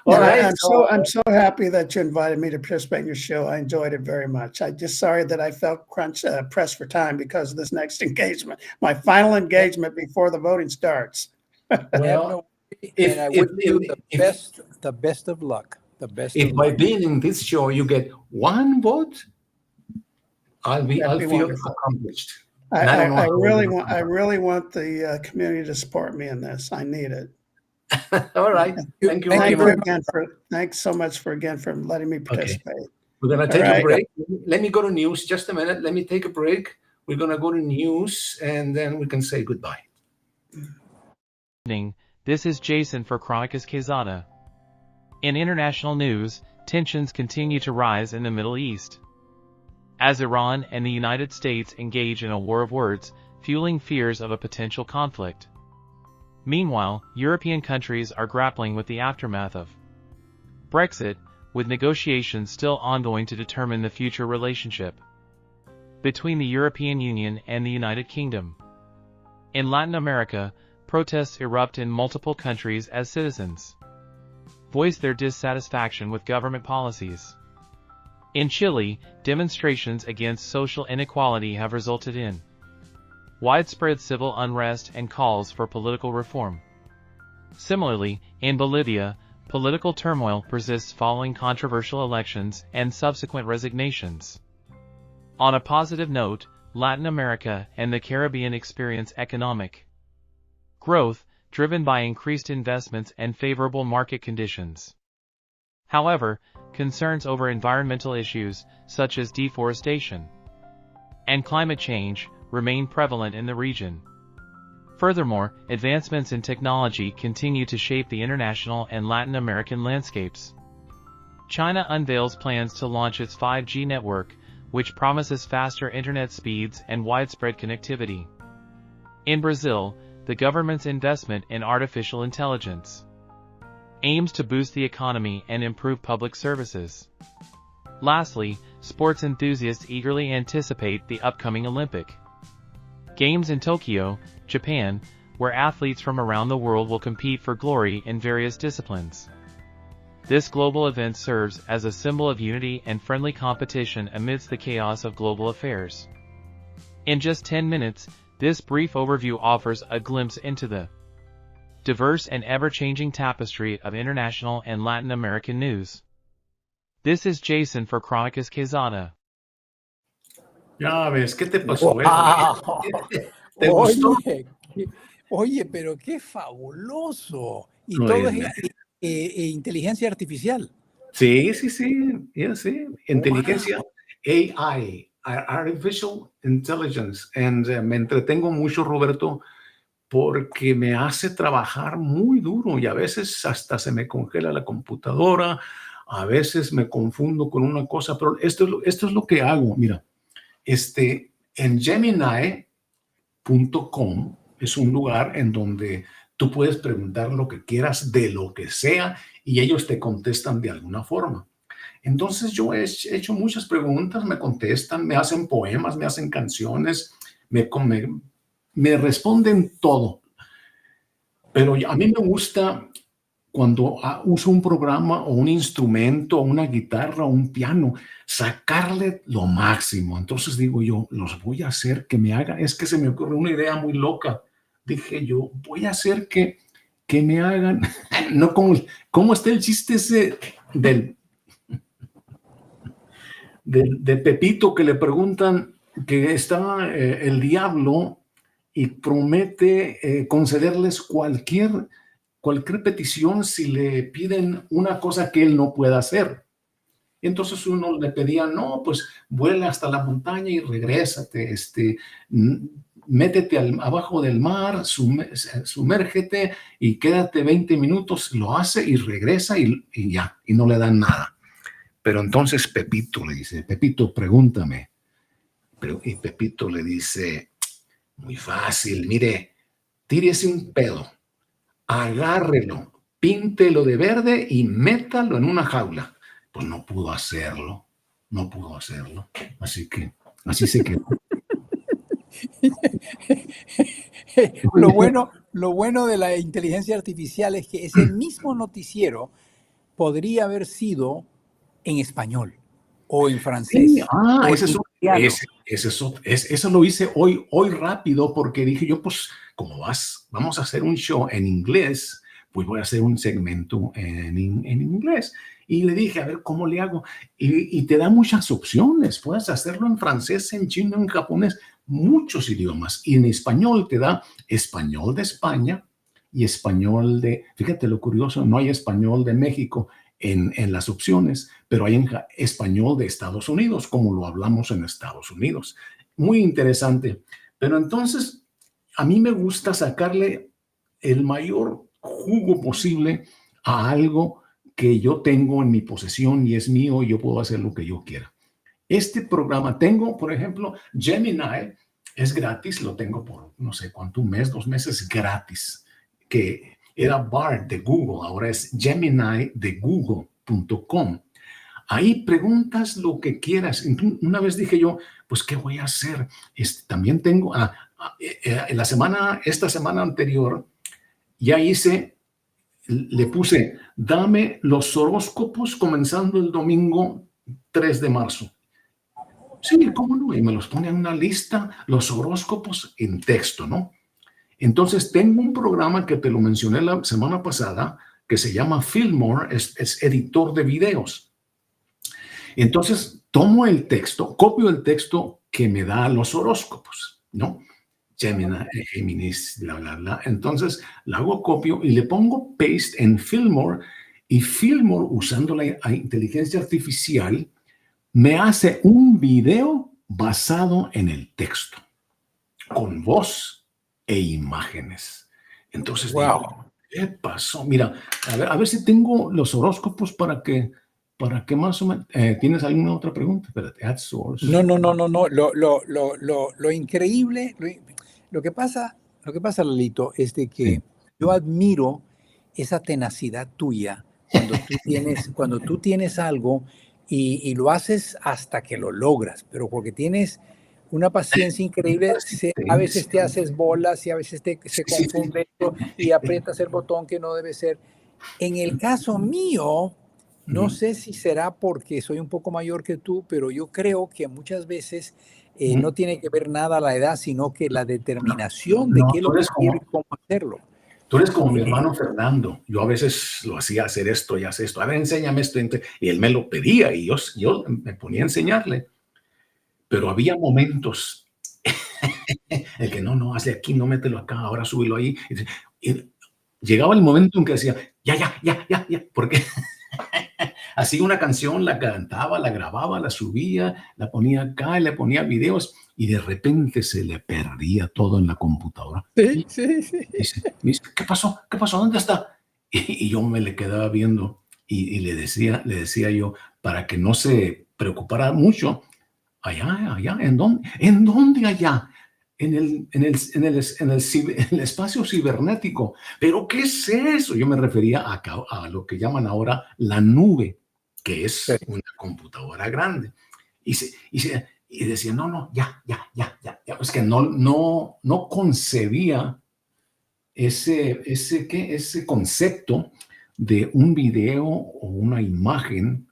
All right. I'm so happy that you invited me to participate in your show. I enjoyed it very much. I'm just sorry that I felt pressed for time because of this next engagement, my engagement before the voting starts. Well, and I wish you the best of luck. If by being in this show you get one vote, I'll feel accomplished. I really want the community to support me in this. I need it. All right. Thank you. Thanks so much for letting me participate. Okay. We're going to take a break. Let me go to news. Just a minute. Let me take a break. We're going to go to news, and then we can say goodbye. This is Jason for Crónicas Quezada. In international news, tensions continue to rise in the Middle East, as Iran and the United States engage in a war of words, fueling fears of a potential conflict. Meanwhile, European countries are grappling with the aftermath of Brexit, with negotiations still ongoing to determine the future relationship between the European Union and the United Kingdom. In Latin America, protests erupt in multiple countries as citizens voice their dissatisfaction with government policies. In Chile, demonstrations against social inequality have resulted in widespread civil unrest and calls for political reform. Similarly, in Bolivia, political turmoil persists following controversial elections and subsequent resignations. On a positive note, Latin America and the Caribbean experience economic growth, driven by increased investments and favorable market conditions. However, concerns over environmental issues, such as deforestation and climate change, remain prevalent in the region. Furthermore, advancements in technology continue to shape the international and Latin American landscapes. China unveils plans to launch its 5G network, which promises faster internet speeds and widespread connectivity. In Brazil, the government's investment in artificial intelligence aims to boost the economy and improve public services. Lastly, sports enthusiasts eagerly anticipate the upcoming Olympic Games in Tokyo, Japan, where athletes from around the world will compete for glory in various disciplines. This global event serves as a symbol of unity and friendly competition amidst the chaos of global affairs. In just 10 minutes, this brief overview offers a glimpse into the diverse and ever-changing tapestry of international and Latin American news. This is Jason for Crónicas Quezada. Ya ves, ¿qué te pasó? Wow. ¿Te gustó? Oye, Oye, pero qué fabuloso. Y todo es Oye, inteligencia artificial. sí, sí, sí, sí. Inteligencia Wow. AI, Artificial Intelligence. Me entretengo mucho, Roberto, porque me hace trabajar muy duro y a veces hasta se me congela la computadora, a veces me confundo con una cosa, pero esto es lo que hago. Mira, en Gemini.com es un lugar en donde tú puedes preguntar lo que quieras de lo que sea y ellos te contestan de alguna forma. Entonces yo he hecho muchas preguntas, me contestan, me hacen poemas, me hacen canciones, me responden todo. Pero a mí me gusta cuando uso un programa o un instrumento, una guitarra o un piano, sacarle lo máximo. Entonces digo yo, los voy a hacer que me haga, es que se me ocurre una idea muy loca. Dije yo, voy a hacer que me hagan, no como está el chiste ese de Pepito que le preguntan que está el diablo y promete concederles cualquier petición si le piden una cosa que él no pueda hacer. Entonces uno le pedía, no, pues vuela hasta la montaña y regrésate, métete abajo del mar, sumérgete y quédate 20 minutos, lo hace y regresa y ya, y no le dan nada. Pero entonces Pepito le dice, Pepito, pregúntame. Y Pepito le dice, muy fácil, mire, tírese un pedo, agárrelo, píntelo de verde y métalo en una jaula. Pues no pudo hacerlo, no pudo hacerlo. Así que, así se quedó. Lo bueno de la inteligencia artificial es que ese mismo noticiero podría haber sido en español o en Sí, francés o en italiano. eso lo hice hoy rápido porque dije yo, pues, como vamos a hacer un show en inglés, pues voy a hacer un segmento en inglés. Y le dije, a ver, ¿cómo le hago? Y te da muchas opciones. Puedes hacerlo en francés, en chino, en japonés, muchos idiomas. Y en español te da español de España y español fíjate lo curioso, no hay español de México en las opciones, pero hay en español de Estados Unidos, como lo hablamos en Estados Unidos. Muy interesante. Pero entonces, a mí me gusta sacarle el mayor jugo posible a algo que yo tengo en mi posesión y es mío y yo puedo hacer lo que yo quiera. Este programa tengo, por ejemplo, Gemini es gratis, lo tengo por no sé cuánto, un mes, 2 meses gratis, que era Bard de Google, ahora es Gemini de Google.com. Ahí preguntas lo que quieras. Una vez dije yo, pues, ¿qué voy a hacer? También tengo, esta semana anterior, ya le puse, dame los horóscopos comenzando el domingo 3 de marzo. Sí, ¿cómo no? Y me los pone en una lista, los horóscopos en texto, ¿no? Entonces, tengo un programa que te lo mencioné la semana pasada, que se llama Fillmore, es editor de videos. Entonces, tomo el texto, copio el texto que me da los horóscopos, ¿no? Gemini, Géminis, bla, bla, bla. Entonces, la hago copio y le pongo paste en Fillmore y Fillmore, usando la inteligencia artificial, me hace un video basado en el texto, con voz e imágenes. Entonces Wow. digo, ¿qué pasó? Mira, a ver si tengo los horóscopos para que más o menos... ¿Tienes alguna otra pregunta? Espérate, add source. No. Lo increíble, lo que pasa, Lalito, es de que Sí. yo admiro esa tenacidad tuya cuando tú tienes algo y lo haces hasta que lo logras, pero porque tienes una paciencia increíble, a veces te haces bolas y a veces se confunde esto y aprietas el botón que no debe ser. En el caso mío, no sé si será porque soy un poco mayor que tú, pero yo creo que muchas veces no tiene que ver nada la edad, sino que la determinación de No, qué es lo que quiero y cómo hacerlo. tú eres como mi hermano Fernando. Yo a veces lo hacía hacer esto y hacer esto. A ver, enséñame esto. Y él me lo pedía y yo me ponía a enseñarle. Pero había momentos el que no, hazle aquí, no mételo acá, ahora súbelo ahí. Y llegaba el momento en que decía, ya, porque hacía una canción, la cantaba, la grababa, la subía, la ponía acá, le ponía videos y de repente se le perdía todo en la computadora. Sí. Me dice, ¿qué pasó? ¿Dónde está? Y yo me le quedaba viendo y le decía yo, para que no se preocupara mucho, allá, ¿en dónde? ¿En dónde allá? En el espacio cibernético. ¿Pero qué es eso? Yo me refería a lo que llaman ahora la nube, que Sí. es una computadora grande. Y decía, no, ya. Es que no concebía ese concepto de un video o una imagen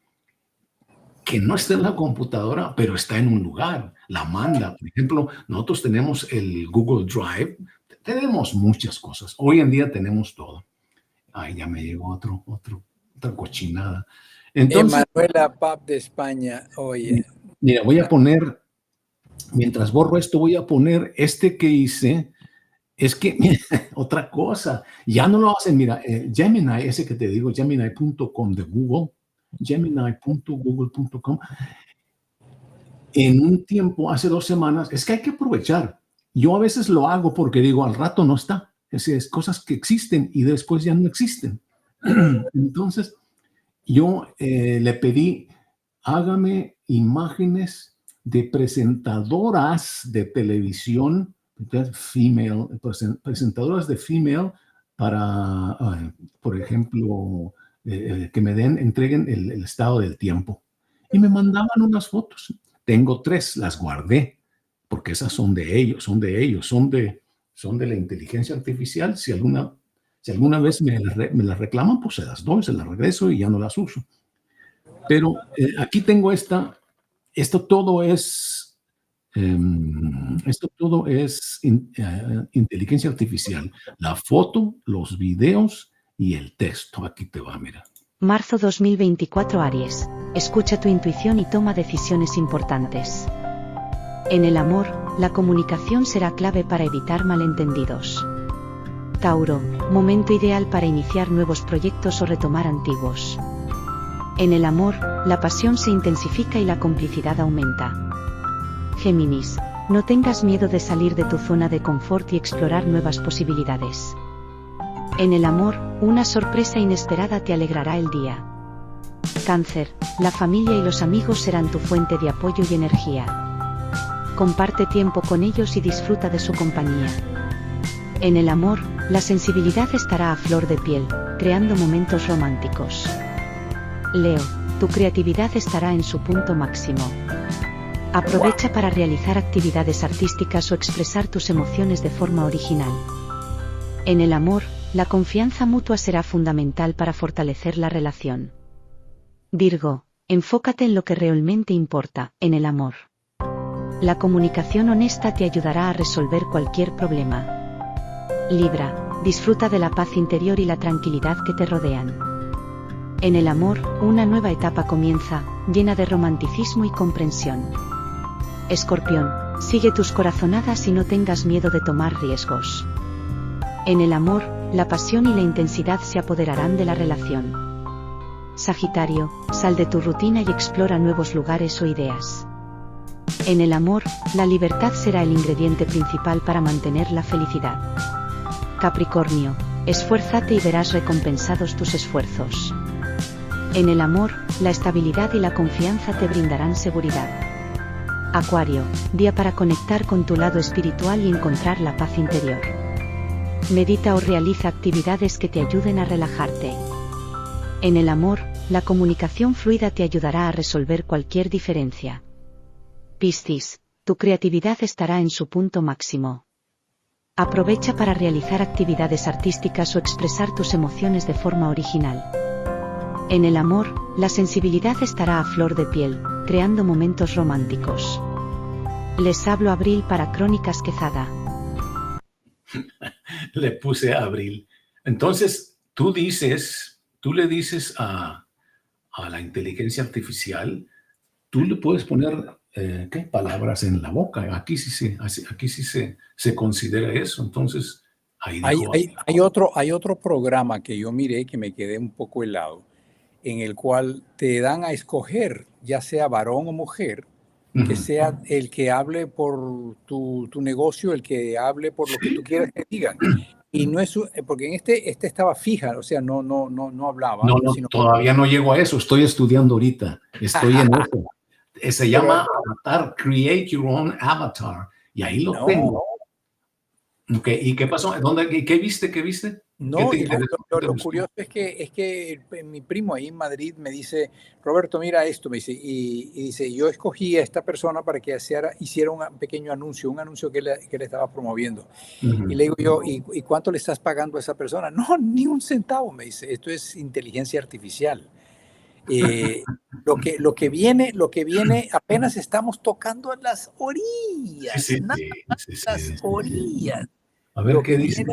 que no está en la computadora, pero está en un lugar, la manda. Por ejemplo, nosotros tenemos el Google Drive, tenemos muchas cosas. Hoy en día tenemos todo. Ay, ya me llegó otra cochinada. Entonces, Emanuela Pap de España, oye. mira, voy a poner, mientras borro esto, voy a poner este que hice. Es que, otra cosa, ya no lo hacen, mira, Gemini, ese que te digo, gemini.com de Google, gemini.google.com, en un tiempo, hace 2 semanas, es que hay que aprovechar. Yo a veces lo hago porque digo, al rato no está. Es cosas que existen y después ya no existen. Entonces, yo le pedí, hágame imágenes de presentadoras de televisión, presentadoras de female para, por ejemplo, que entreguen el estado del tiempo. Y me mandaban unas fotos. Tengo 3, las guardé, porque esas son de ellos, son de la inteligencia artificial. Si alguna vez me las reclaman, pues se las doy, se las regreso y ya no las uso. Pero aquí tengo esto todo es inteligencia artificial. La foto, los videos y el texto. Aquí te va, mira. Marzo 2024 Aries. Escucha tu intuición y toma decisiones importantes. En el amor, la comunicación será clave para evitar malentendidos. Tauro, momento ideal para iniciar nuevos proyectos o retomar antiguos. En el amor, la pasión se intensifica y la complicidad aumenta. Géminis, no tengas miedo de salir de tu zona de confort y explorar nuevas posibilidades. En el amor, una sorpresa inesperada te alegrará el día. Cáncer, la familia y los amigos serán tu fuente de apoyo y energía. Comparte tiempo con ellos y disfruta de su compañía. En el amor, la sensibilidad estará a flor de piel, creando momentos románticos. Leo, tu creatividad estará en su punto máximo. Aprovecha para realizar actividades artísticas o expresar tus emociones de forma original. En el amor, la confianza mutua será fundamental para fortalecer la relación. Virgo, enfócate en lo que realmente importa, en el amor. La comunicación honesta te ayudará a resolver cualquier problema. Libra, disfruta de la paz interior y la tranquilidad que te rodean. En el amor, una nueva etapa comienza, llena de romanticismo y comprensión. Escorpión, sigue tus corazonadas y no tengas miedo de tomar riesgos. En el amor, la pasión y la intensidad se apoderarán de la relación. Sagitario, sal de tu rutina y explora nuevos lugares o ideas. En el amor, la libertad será el ingrediente principal para mantener la felicidad. Capricornio, esfuérzate y verás recompensados tus esfuerzos. En el amor, la estabilidad y la confianza te brindarán seguridad. Acuario, día para conectar con tu lado espiritual y encontrar la paz interior. Medita o realiza actividades que te ayuden a relajarte. En el amor, la comunicación fluida te ayudará a resolver cualquier diferencia. Piscis, tu creatividad estará en su punto máximo. Aprovecha para realizar actividades artísticas o expresar tus emociones de forma original. En el amor, la sensibilidad estará a flor de piel, creando momentos románticos. Les hablo Abril para Crónicas Quezada. Le puse Abril. Entonces, tú le dices a la inteligencia artificial, tú le puedes poner ¿qué? Palabras en la boca. Aquí sí se considera eso. Entonces, ahí dijo. Hay otro programa que yo miré que me quedé un poco helado, en el cual te dan a escoger, ya sea varón o mujer, que sea el que hable por tu negocio, el que hable por lo que tú quieras que digan. Y no es porque en este estaba fija, o sea, no hablaba. No, Sino... todavía no llego a eso. Estoy estudiando ahorita. Estoy en eso. Se llama Avatar, Create Your Own Avatar. Y ahí lo tengo. Okay. ¿Y qué pasó? ¿Qué viste? ¿Qué viste? No, y lo curioso es que mi primo ahí en Madrid me dice, Roberto, mira esto, me dice, y dice, yo escogí a esta persona para que hiciera un pequeño anuncio, que le estaba promoviendo. Y le digo yo, ¿y cuánto le estás pagando a esa persona? No, ni un centavo, me dice, esto es inteligencia artificial. Lo que viene, apenas estamos tocando en las orillas, las orillas. A ver qué dice.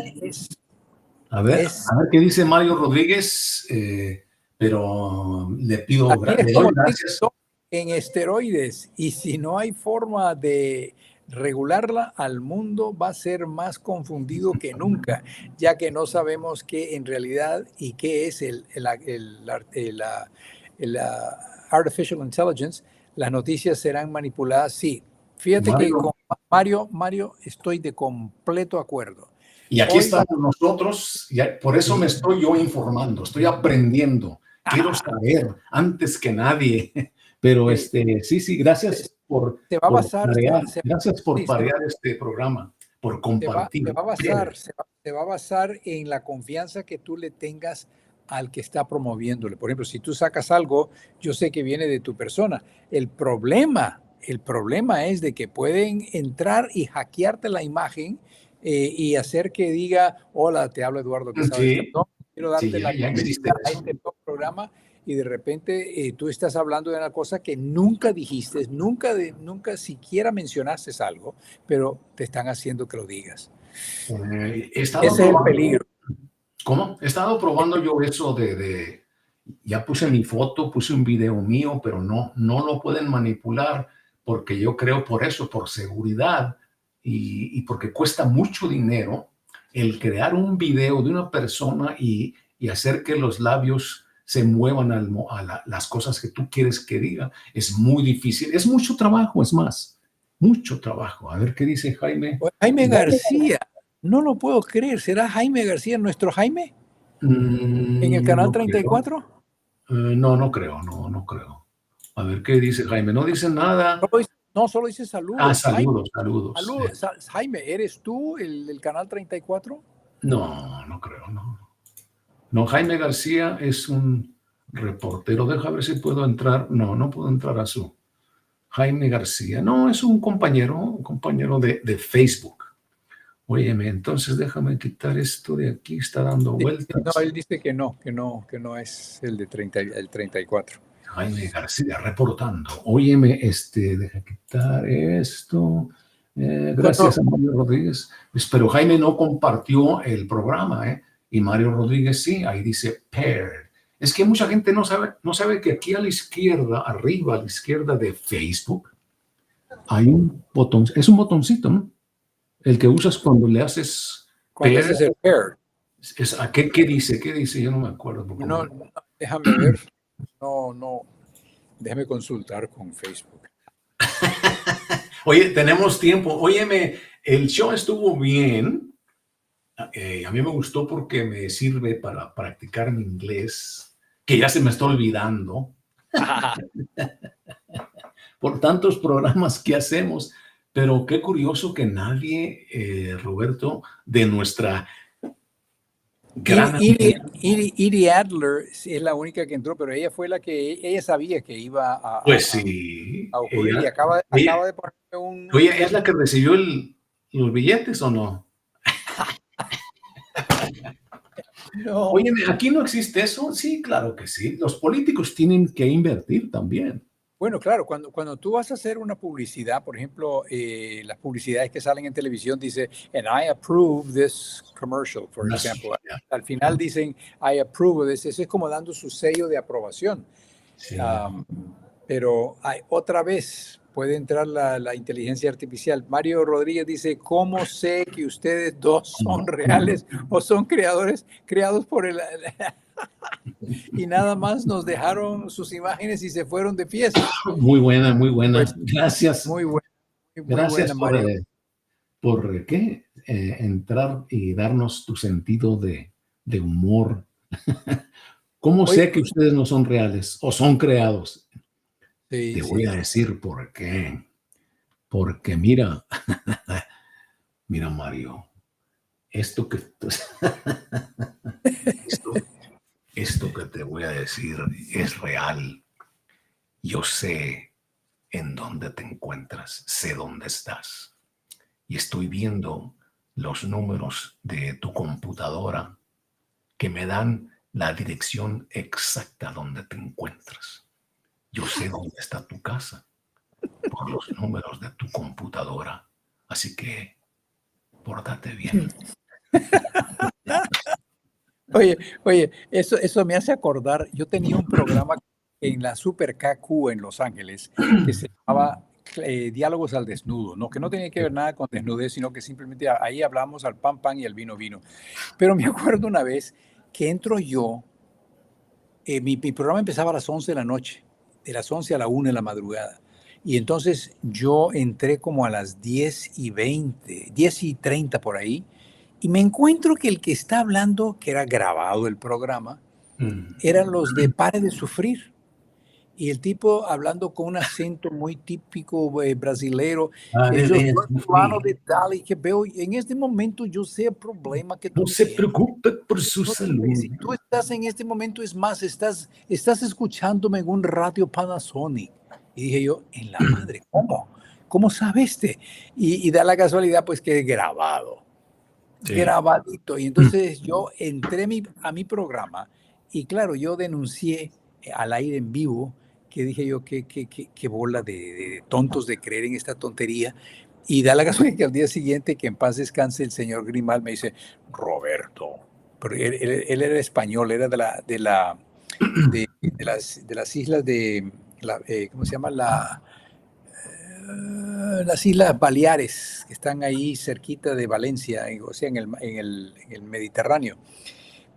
A ver qué dice Mario Rodríguez, pero le pido gracias. En esteroides, y si no hay forma de regularla, al mundo va a ser más confundido que nunca, ya que no sabemos qué en realidad y qué es la artificial intelligence. Las noticias serán manipuladas, sí. Fíjate que con Mario estoy de completo acuerdo. Y aquí estamos nosotros, por eso me estoy yo informando, estoy aprendiendo, quiero saber antes que nadie. Pero sí, gracias por parear este programa, por compartir. Se va a basar en la confianza que tú le tengas al que está promoviéndole. Por ejemplo, si tú sacas algo, yo sé que viene de tu persona. El problema es de que pueden entrar y hackearte la imagen y hacer que diga, hola, te hablo Eduardo Quezada, quiero darte la bienvenida a este programa, y de repente tú estás hablando de una cosa que nunca dijiste, nunca siquiera mencionaste algo, pero te están haciendo que lo digas. Ese es el peligro. ¿Cómo? He estado probando yo eso ya puse mi foto, puse un video mío, pero no lo pueden manipular, porque yo creo por seguridad, y porque cuesta mucho dinero el crear un video de una persona y hacer que los labios se muevan a las cosas que tú quieres que diga. Es muy difícil, es mucho trabajo, es más, mucho trabajo. A ver qué dice Jaime. Jaime García, no lo puedo creer. ¿Será Jaime García nuestro Jaime? ¿En el canal 34? No creo. A ver qué dice Jaime. No dice nada. No, solo dice saludos. Saludos. Jaime, ¿eres tú el canal 34? No creo, no. Jaime García es un reportero. Deja ver si puedo entrar. No puedo entrar a su. Jaime García. No, es un compañero de Facebook. Óyeme, entonces déjame quitar esto de aquí. Está dando vueltas. No, él dice que no es el 34. Jaime García reportando. Óyeme, deja quitar esto. Gracias a Mario Rodríguez. Pero Jaime no compartió el programa, y Mario Rodríguez sí. Ahí dice paired. Es que mucha gente no sabe que aquí a la izquierda, arriba a la izquierda de Facebook, hay un botón. Es un botoncito, ¿no? El que usas cuando le haces paired. Es el paired. ¿Qué dice? ¿Qué dice? Yo no me acuerdo. No, déjame ver. No. Déjame consultar con Facebook. Oye, tenemos tiempo. Óyeme, el show estuvo bien. A mí me gustó porque me sirve para practicar mi inglés, que ya se me está olvidando. Por tantos programas que hacemos. Pero qué curioso que nadie, Roberto, de nuestra Edie Adler es la única que entró, pero ella fue la que ella sabía que iba a ocurrir, y acaba de ponerme un... Oye, ¿es la que recibió los billetes o no? No. Oye, ¿aquí no existe eso? Sí, claro que sí. Los políticos tienen que invertir también. Bueno, claro, cuando tú vas a hacer una publicidad, por ejemplo, las publicidades que salen en televisión dice, and I approve this commercial, por ejemplo. Al final dicen, I approve this. Eso es como dando su sello de aprobación. Sí. Pero otra vez, puede entrar la inteligencia artificial. Mario Rodríguez dice, ¿cómo sé que ustedes dos son reales o son creados por el... y nada más nos dejaron sus imágenes y se fueron de fiesta? Muy buena, muy buena. Pues, Gracias. muy buena, muy Gracias buena, Mario. por ¿qué? Entrar y darnos tu sentido de humor. ¿Cómo Oye, sé que ustedes no son reales o son creados? sí, Te voy sí. a decir por qué. Porque mira, mira Mario, esto que, esto, esto que te voy a decir es real. Yo sé en dónde te encuentras, sé dónde estás. Y estoy viendo los números de tu computadora que me dan la dirección exacta donde te encuentras. Yo sé dónde está tu casa por los números de tu computadora. Así que pórtate bien. Oye, eso me hace acordar, yo tenía un programa en la Super KQ en Los Ángeles que se llamaba Diálogos al Desnudo, ¿no? Que no tenía que ver nada con desnudez, sino que simplemente ahí hablamos al pan pan y al vino vino. Pero me acuerdo una vez que entro yo, mi programa empezaba a las 11 de la noche, de las 11 a la 1 de la madrugada. Y entonces yo entré como a las 10:20, 10:30 por ahí, y me encuentro que el que está hablando, que era grabado el programa, eran los de Pare de Sufrir. Y el tipo hablando con un acento muy típico brasileiro. Pare Yo de soy fulano sufrir. de tal y que veo, en este momento yo sé el problema que No tú se tienes. preocupe por su No, salud. si tú estás en este momento, es más, estás escuchándome en un radio Panasonic. Y dije yo, en la madre, ¿cómo? ¿Cómo sabe este? Y da la casualidad, pues, que es grabado, Sí. grabadito. Y entonces yo entré a mi programa y claro, yo denuncié al aire en vivo que dije yo, qué bola de tontos de creer en esta tontería. Y da la casualidad que al día siguiente, que en paz descanse, el señor Grimal me dice, Roberto, pero él era español, era de las islas ¿cómo se llama? Las Islas Baleares, que están ahí cerquita de Valencia, o sea, en el Mediterráneo.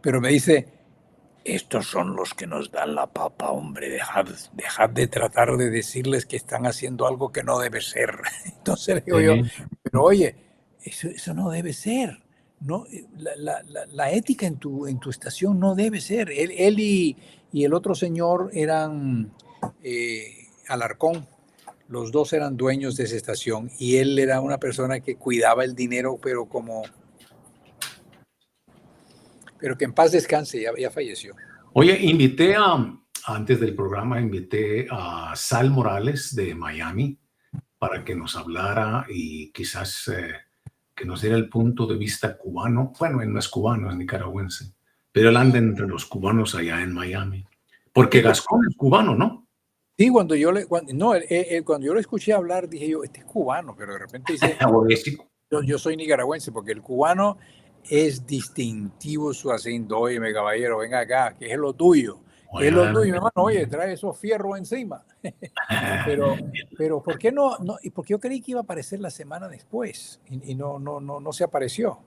Pero me dice, estos son los que nos dan la papa, hombre, dejad de tratar de decirles que están haciendo algo que no debe ser. Entonces le digo yo, Sí. pero oye, eso no debe ser. No, la ética en tu estación no debe ser. Él y el otro señor eran Alarcón. Los dos eran dueños de esa estación y él era una persona que cuidaba el dinero, pero que en paz descanse, ya falleció. Oye, antes del programa, invité a Sal Morales de Miami para que nos hablara y quizás que nos diera el punto de vista cubano. Bueno, él no es cubano, es nicaragüense, pero él anda entre los cubanos allá en Miami. Porque Gascón es cubano, ¿no? Sí, cuando yo lo escuché hablar, dije yo, este es cubano, pero de repente dice, yo soy nicaragüense, porque el cubano es distintivo su acento. Oye, caballero, venga acá, que es lo tuyo. ¿Qué es lo tuyo, hermano? Oye, trae esos fierros encima. Pero ¿por qué no? Y porque yo creí que iba a aparecer la semana después y no se apareció.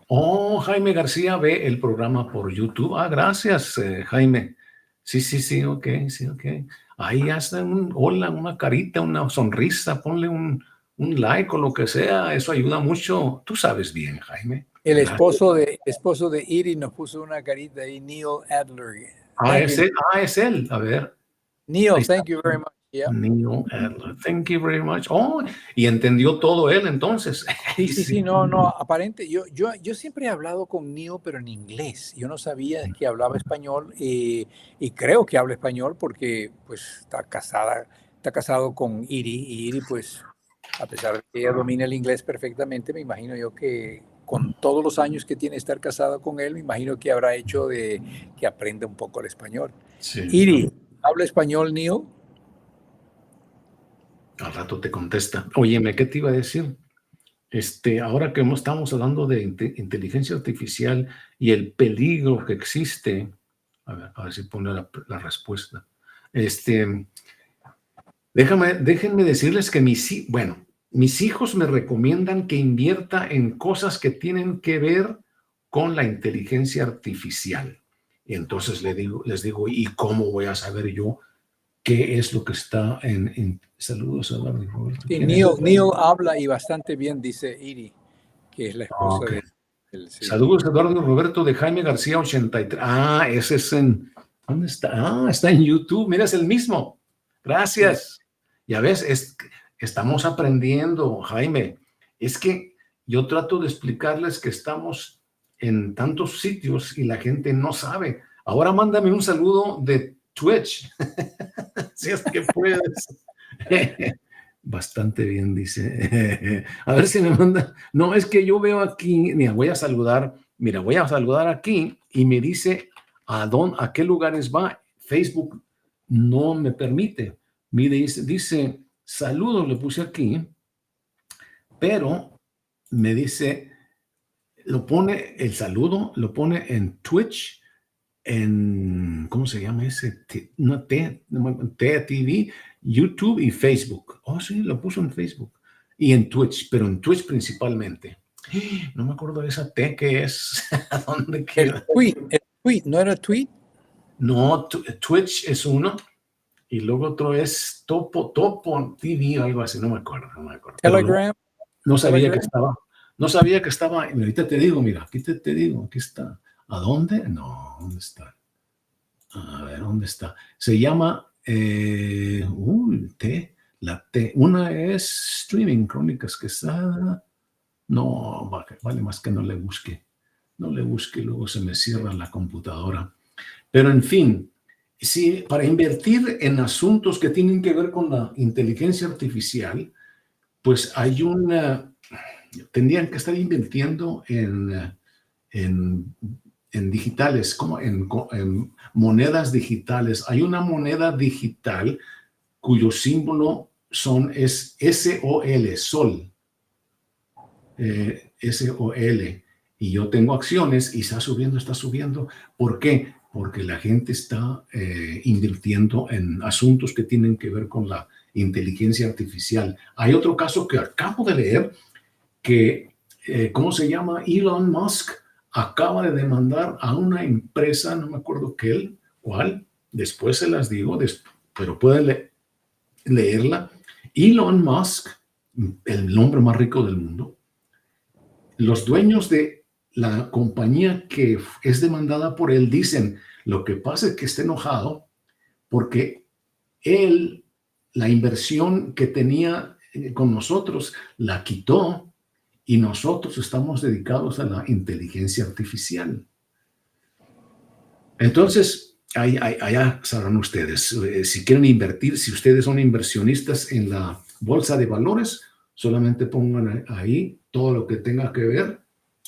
Oh, Jaime García ve el programa por YouTube. Ah, gracias, Jaime. Sí, ok, sí, ok. Ahí hasta un hola, una carita, una sonrisa, ponle un like o lo que sea. Eso ayuda mucho. Tú sabes bien, Jaime. El Gracias. esposo de Iris nos puso una carita ahí, Neil Adler. Es él. A ver. Neil, Ahí está. thank you very much. Yeah. Neil Adler. Thank you very much. Oh, y entendió todo él entonces. Sí, no, aparente, yo siempre he hablado con Neil, pero en inglés. Yo no sabía que hablaba español y creo que habla español porque pues está casado con Iri y Iri pues a pesar de que ella domina el inglés perfectamente, me imagino yo que con todos los años que tiene estar casada con él, me imagino que habrá hecho de que aprenda un poco el español. Sí. Iri, ¿habla español Neil? Al rato te contesta. Óyeme, ¿qué te iba a decir? Ahora que estamos hablando de inteligencia artificial y el peligro que existe, a ver si pone la respuesta. Déjenme decirles que mis hijos me recomiendan que invierta en cosas que tienen que ver con la inteligencia artificial. Y entonces les digo, ¿y cómo voy a saber yo qué es lo que está en saludos a Eduardo y Roberto? Sí, ¿Quién es? Neil habla y bastante bien, dice AIRE, que es la esposa Ok. de él. Sí. Saludos a Eduardo y Roberto de Jaime García 83. Ese es ¿dónde está? Está en YouTube. Mira, es el mismo. Gracias. Ya ves, estamos aprendiendo, Jaime. Es que yo trato de explicarles que estamos en tantos sitios y la gente no sabe. Ahora mándame un saludo de Twitch, si es que puedes. Bastante bien, dice. A ver si me manda. No, es que yo veo aquí, mira, voy a saludar aquí y me dice a qué lugares va. Facebook no me permite. Mire, dice, saludos, le puse aquí, pero me dice, el saludo lo pone en Twitch, ¿cómo se llama ese? No, TV, YouTube y Facebook. Oh, sí, lo puso en Facebook. Y en Twitch, pero en Twitch principalmente. No me acuerdo de esa T que es. ¿A dónde queda? El tweet, ¿no era tweet? No, Twitch es uno. Y luego otro es Topo TV o algo así. No me acuerdo. Telegram. No sabía Telegram. que estaba. No sabía que estaba. Ahorita te digo, mira, aquí te digo, aquí está. ¿A dónde? No, ¿dónde está? A ver, ¿dónde está? Se llama la T. Una es streaming, Crónicas Quezada. No, vale más que no le busque. No le busque, luego se me cierra la computadora. Pero en fin, sí, para invertir en asuntos que tienen que ver con la inteligencia artificial, pues tendrían que estar invirtiendo en digitales, como en monedas digitales. Hay una moneda digital cuyo símbolo es SOL, Sol. SOL. Y yo tengo acciones y está subiendo. ¿Por qué? Porque la gente está invirtiendo en asuntos que tienen que ver con la inteligencia artificial. Hay otro caso que acabo de leer que, ¿cómo se llama? Elon Musk acaba de demandar a una empresa, no me acuerdo cuál, después se las digo, pero pueden leerla. Elon Musk, el hombre más rico del mundo, los dueños de la compañía que es demandada por él dicen, lo que pasa es que está enojado porque la inversión que tenía con nosotros la quitó y nosotros estamos dedicados a la inteligencia artificial. Entonces, allá sabrán ustedes, si quieren invertir, si ustedes son inversionistas en la bolsa de valores, solamente pongan ahí todo lo que tenga que ver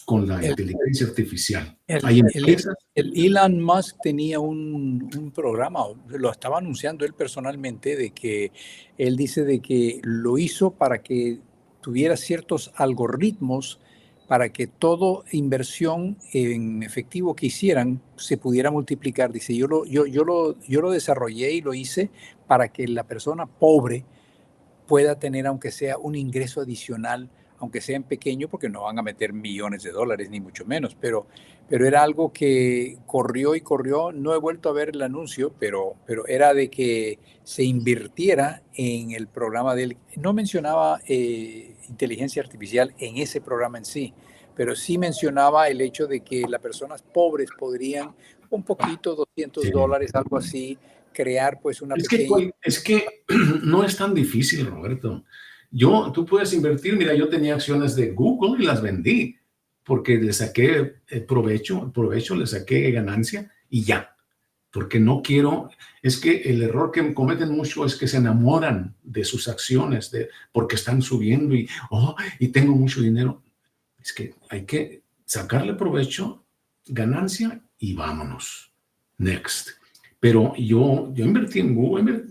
con la inteligencia artificial. El Elon Musk tenía un programa, lo estaba anunciando él personalmente, de que él dice de que lo hizo para que tuviera ciertos algoritmos para que toda inversión en efectivo que hicieran se pudiera multiplicar. Dice, yo lo desarrollé y lo hice para que la persona pobre pueda tener, aunque sea un ingreso adicional, aunque sea en pequeño, porque no van a meter millones de dólares, ni mucho menos, pero era algo que corrió y corrió. No he vuelto a ver el anuncio, pero era de que se invirtiera en el programa de él. No mencionaba inteligencia artificial en ese programa en sí, pero sí mencionaba el hecho de que las personas pobres podrían un poquito, $200, algo así, crear pues una pequeña... Es que no es tan difícil, Roberto. Tú puedes invertir, mira, yo tenía acciones de Google y las vendí porque le saqué provecho, le saqué ganancia y ya, porque no quiero, es que el error que cometen mucho es que se enamoran de sus acciones, porque están subiendo y tengo mucho dinero. Es que hay que sacarle provecho, ganancia y vámonos. Next. Pero yo invertí en Google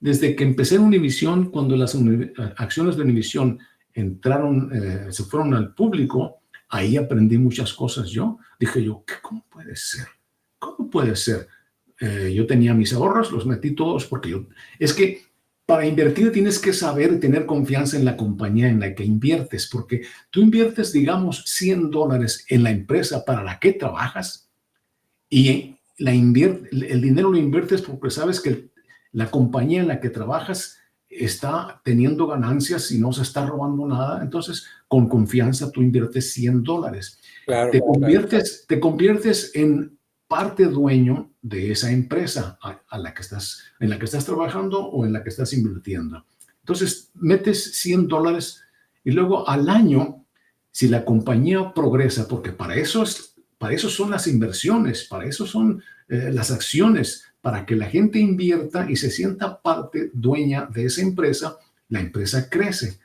desde que empecé en Univision, cuando las acciones de Univision se fueron al público, ahí aprendí muchas cosas yo. Dije yo, ¿cómo puede ser? ¿Cómo puede ser? Yo tenía mis ahorros, los metí todos porque es que para invertir tienes que saber y tener confianza en la compañía en la que inviertes, porque tú inviertes, digamos, $100 en la empresa para la que trabajas y el dinero lo inviertes porque sabes que la compañía en la que trabajas está teniendo ganancias y no se está robando nada. Entonces, con confianza tú inviertes $100. Claro, Te conviertes en parte dueño de esa empresa en la que estás trabajando o en la que estás invirtiendo. Entonces, metes $100 y luego al año, si la compañía progresa, porque para eso son las inversiones, para eso son las acciones, para que la gente invierta y se sienta parte dueña de esa empresa, la empresa crece,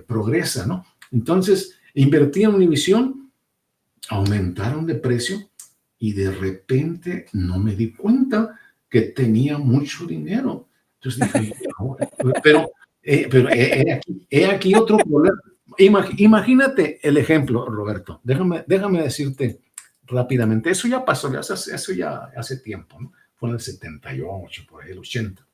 progresa, ¿no? Entonces, invertí en Univision, aumentaron de precio y de repente no me di cuenta que tenía mucho dinero. Entonces dije, pero he aquí otro problema. Imagínate el ejemplo, Roberto. Déjame decirte rápidamente. Eso ya pasó, eso ya hace tiempo, ¿no? Fue en el 78, por ahí el 80.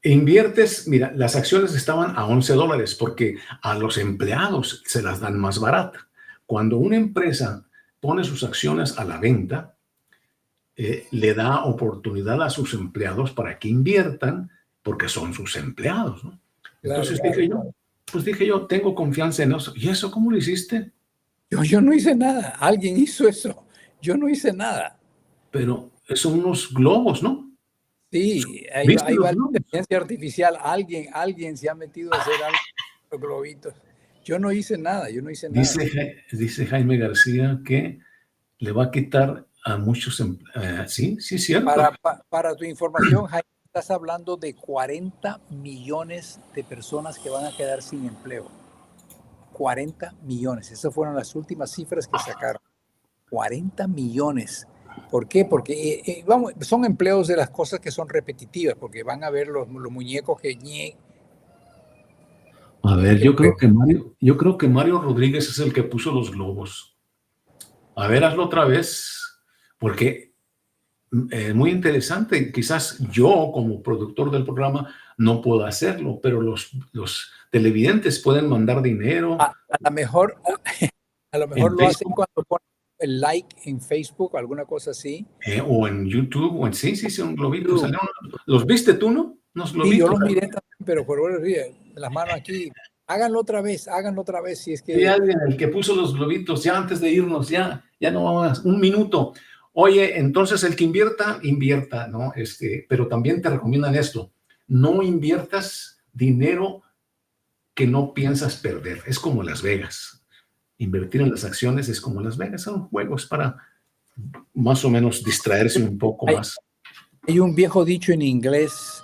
Inviertes, mira, las acciones estaban a $11 porque a los empleados se las dan más barata. Cuando una empresa pone sus acciones a la venta, le da oportunidad a sus empleados para que inviertan porque son sus empleados, ¿no? Entonces dije yo, tengo confianza en eso. ¿Y eso cómo lo hiciste? Yo no hice nada. Alguien hizo eso. Yo no hice nada. Pero son unos globos, ¿no? Sí, ahí ¿Viste va la los globos? inteligencia artificial. Alguien se ha metido a hacer algo con los globitos. Yo no hice nada. Dice Jaime García que le va a quitar a muchos. Sí, cierto. Para tu información, Jaime, estás hablando de 40 millones de personas que van a quedar sin empleo. 40 millones. Esas fueron las últimas cifras que sacaron. 40 millones. ¿Por qué? Porque son empleos de las cosas que son repetitivas, porque van a ver los muñecos que... A ver, yo creo que Mario Rodríguez es el que puso los globos. A ver, hazlo otra vez, porque es muy interesante. Quizás yo, como productor del programa, no puedo hacerlo, pero los televidentes pueden mandar dinero. A lo mejor lo hacen cuando ponen el like en Facebook o alguna cosa así. O en YouTube, o en sí, son globitos. ¿Los viste tú, no? Sí, yo los miré también, pero por las manos aquí. Háganlo otra vez, si es que... Sí, alguien, el que puso los globitos, ya antes de irnos, ya no vamos, un minuto. Oye, entonces el que invierta, ¿no? Pero también te recomiendan esto, no inviertas dinero que no piensas perder. Es como Las Vegas. Invertir en las acciones es como Las Vegas, son juegos para más o menos distraerse un poco más. Hay un viejo dicho en inglés,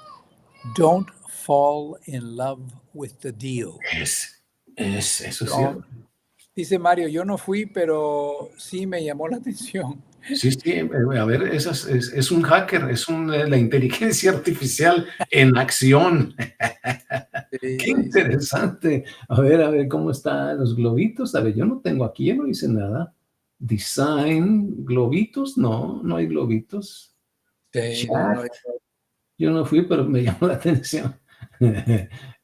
don't fall in love with the deal. Eso es cierto. Dice Mario, yo no fui, pero sí me llamó la atención. Sí, a ver, es un hacker, es la inteligencia artificial en acción. Qué interesante. A ver, ¿cómo están los globitos? A ver, yo no tengo aquí, yo no hice nada. Design, globitos, no hay globitos. Sí, yo no fui, pero me llamó la atención.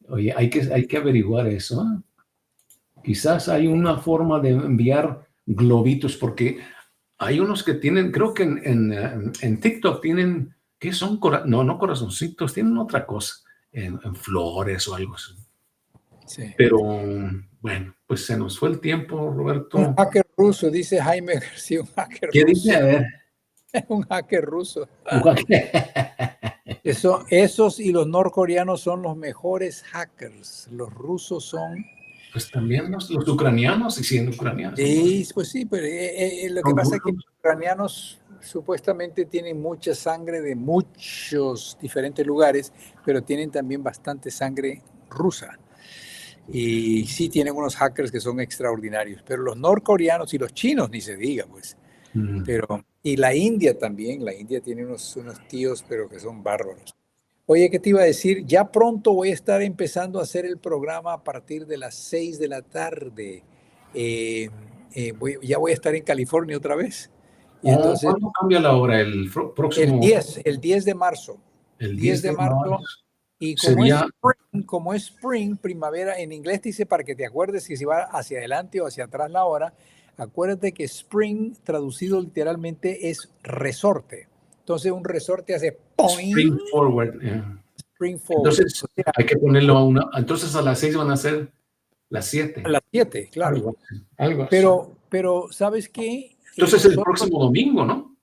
Oye, hay que averiguar eso. Quizás hay una forma de enviar globitos, porque hay unos que tienen, creo que en TikTok tienen, ¿qué son? No corazoncitos, tienen otra cosa, en flores o algo así. Sí. Pero bueno, pues se nos fue el tiempo, Roberto. Un hacker ruso, dice Jaime García, un hacker ¿Qué ruso. dice? A ver. Un hacker ruso. Esos y los norcoreanos son los mejores hackers. Los rusos son... Pues también los ucranianos, y siendo ucranianos. Sí, pues sí, pero lo que pasa es que los ucranianos supuestamente tienen mucha sangre de muchos diferentes lugares, pero tienen también bastante sangre rusa. Y sí tienen unos hackers que son extraordinarios, pero los norcoreanos y los chinos ni se diga, pues. Y la India también, la India tiene unos tíos, pero que son bárbaros. Oye, ¿qué te iba a decir? Ya pronto voy a estar empezando a hacer el programa a partir de las 6 de la tarde. Ya voy a estar en California otra vez. Y entonces, ¿cuándo cambia la hora? El próximo... El 10 de marzo. El 10 de marzo Y Sería, como es spring, primavera, en inglés dice para que te acuerdes que si va hacia adelante o hacia atrás la hora, acuérdate que spring traducido literalmente es resorte. Entonces un resorte hace spring point, forward. spring forward. Entonces, O sea, hay que ponerlo a una. Entonces, a las 6 van a ser las a 7. las 7, claro. Algo así. Algo así. Pero ¿sabes qué? Entonces, el Nosotros, próximo domingo, ¿no?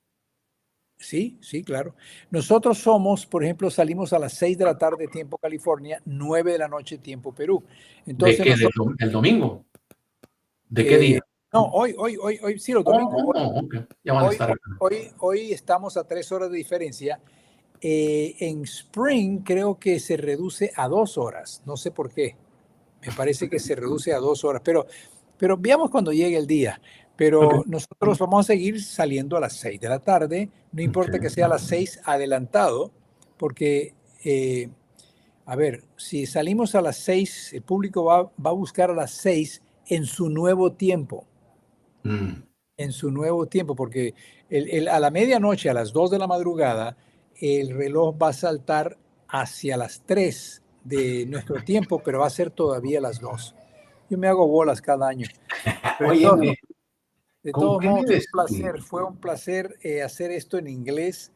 sí, sí, claro. Nosotros somos, por ejemplo, salimos a las 6 de la tarde, tiempo California, 9 de la noche, tiempo Perú. ¿De Entonces qué? nosotros, ¿Del domingo? ¿De qué día? no, hoy, sí, los domingos. Ok. Ya van a estar acá. Hoy estamos a 3 horas de diferencia. En Spring creo que se reduce a 2 horas. No sé por qué. Me parece que se reduce a 2 horas. Pero veamos cuando llegue el día. Pero Ok. nosotros vamos a seguir saliendo a las 6 de la tarde. No importa que sea a las 6 adelantado, porque, a ver, si salimos a las 6, el público va a buscar a las 6 en su nuevo tiempo. Mm. En su nuevo tiempo, porque a la medianoche, a las 2 de la madrugada, el reloj va a saltar hacia las 3 de nuestro tiempo, pero va a ser todavía las 2. Yo me hago bolas cada año. Pero Óyeme, de ¿con todos qué modos, me despido? fue un placer hacer esto en inglés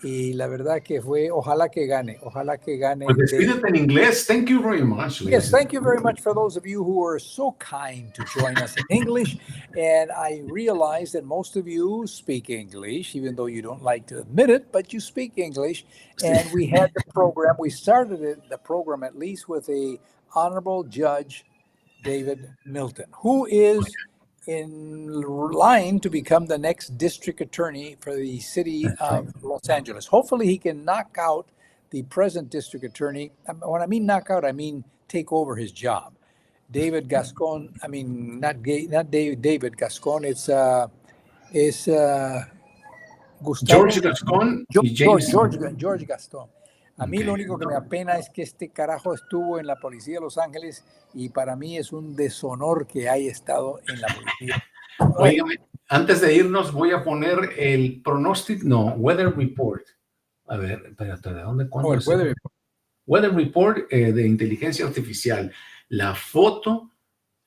y la verdad que ojalá que gane Pues David. despídete en inglés. Thank you very much, Yes, ladies and thank you very much for those of you who were so kind to join us in English. And I realize that most of you speak English, even though you don't like to admit it, but you speak English. And we had we started the program at least with a Honorable Judge David Milton, who is in line to become the next district attorney for the city of Los Angeles. Hopefully he can knock out the present district attorney. When I mean knock out, I mean take over his job. David Gascon, I mean, not David Gascon, it's Gustavo. George Gascon y James. George Gaston. A mí lo único que me apena es que este carajo estuvo en la policía de Los Ángeles y para mí es un deshonor que haya estado en la policía. Óigame, antes de irnos voy a poner el pronóstico, no, weather report. A ver, espérate, ¿de dónde? ¿Cuándo es? Weather report de inteligencia artificial. La foto,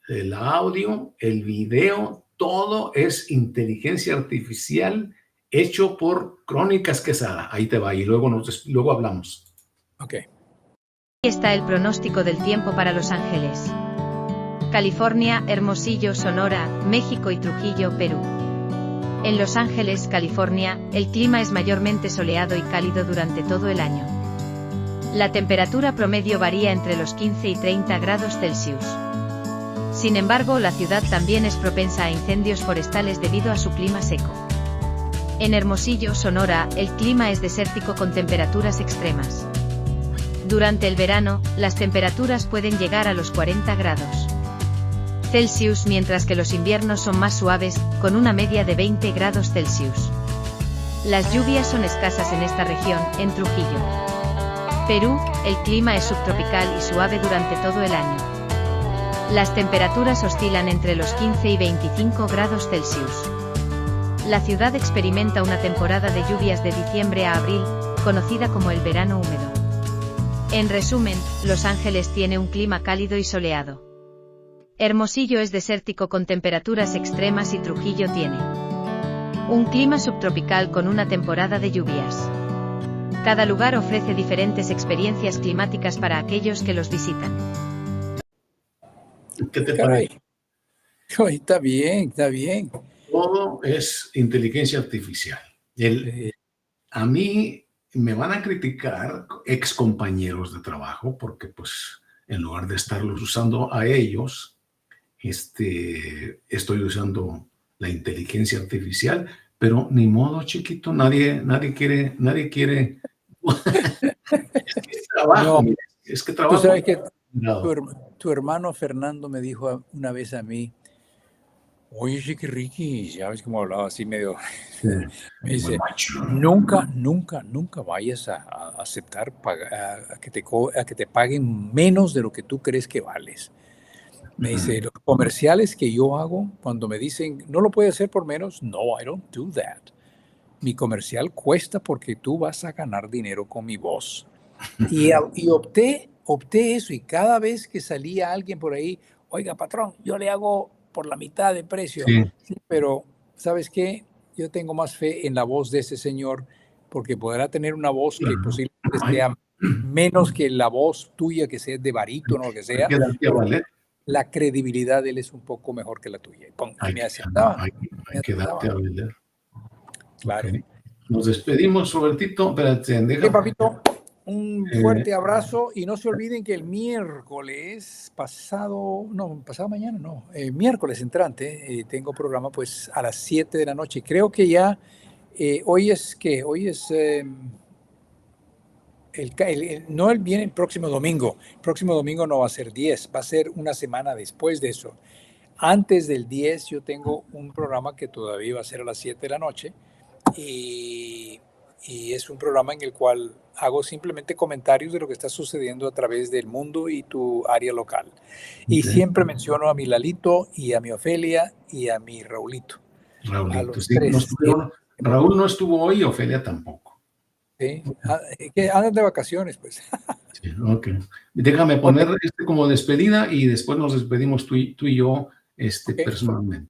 el audio, el video, todo es inteligencia artificial hecho por Crónicas Quezada. Ahí te va y luego hablamos. Ok. Aquí está el pronóstico del tiempo para Los Ángeles, California, Hermosillo, Sonora, México y Trujillo, Perú. En Los Ángeles, California, el clima es mayormente soleado y cálido durante todo el año. La temperatura promedio varía entre los 15 y 30 grados Celsius. Sin embargo, la ciudad también es propensa a incendios forestales debido a su clima seco. En Hermosillo, Sonora, el clima es desértico con temperaturas extremas. Durante el verano, las temperaturas pueden llegar a los 40 grados Celsius, mientras que los inviernos son más suaves, con una media de 20 grados Celsius. Las lluvias son escasas en esta región. En Trujillo, Perú, el clima es subtropical y suave durante todo el año. Las temperaturas oscilan entre los 15 y 25 grados Celsius. La ciudad experimenta una temporada de lluvias de diciembre a abril, conocida como el verano húmedo. En resumen, Los Ángeles tiene un clima cálido y soleado. Hermosillo es desértico con temperaturas extremas y Trujillo tiene un clima subtropical con una temporada de lluvias. Cada lugar ofrece diferentes experiencias climáticas para aquellos que los visitan. ¿Qué te parece? Está bien, está bien. Todo es inteligencia artificial. A mí me van a criticar ex compañeros de trabajo porque pues en lugar de estarlos usando a ellos, estoy usando la inteligencia artificial, pero ni modo, chiquito, nadie quiere. Es trabajo, No, es que trabajo. tú sabes que tu hermano Fernando me dijo una vez a mí, oye, Ricky, Ricky, ¿sabes cómo hablaba así medio? Sí, me dice, nunca vayas a aceptar a que te paguen menos de lo que tú crees que vales. Me dice, los comerciales que yo hago, cuando me dicen, no lo puedes hacer por menos, no, I don't do that. Mi comercial cuesta porque tú vas a ganar dinero con mi voz. Y opté eso, y cada vez que salía alguien por ahí, oiga, patrón, yo le hago por la mitad de precio. Sí. Sí, pero, ¿sabes qué? Yo tengo más fe en la voz de ese señor, porque podrá tener una voz que Claro. posiblemente Hay, sea menos que la voz tuya, que sea de barítono o lo que hay sea, que darte a pero valer. la credibilidad de él es un poco mejor que la tuya. Y Hay me que, aceptaban, hay, me hay que darte a aceptaban. valer. Claro. Ok. Nos despedimos, Robertito. Espérate, Sí, papito, un eh, fuerte abrazo, y no se olviden que el miércoles pasado mañana, miércoles entrante, tengo programa pues a las 7 de la noche. Creo que ya, hoy es no viene el próximo domingo. El próximo domingo no va a ser 10, va a ser una semana después de eso. Antes del 10 yo tengo un programa que todavía va a ser a las 7 de la noche, y es un programa en el cual hago simplemente comentarios de lo que está sucediendo a través del mundo y tu área local. Y ok. siempre menciono a mi Lalito y a mi Ofelia y a mi Raulito. A Raulito, los sí, no tres. estuvieron. Raúl no estuvo hoy, Ofelia tampoco. ¿Sí? Que andan de vacaciones, pues. Sí, ok. Déjame Ok, poner como despedida y después nos despedimos tú y yo ok. personalmente.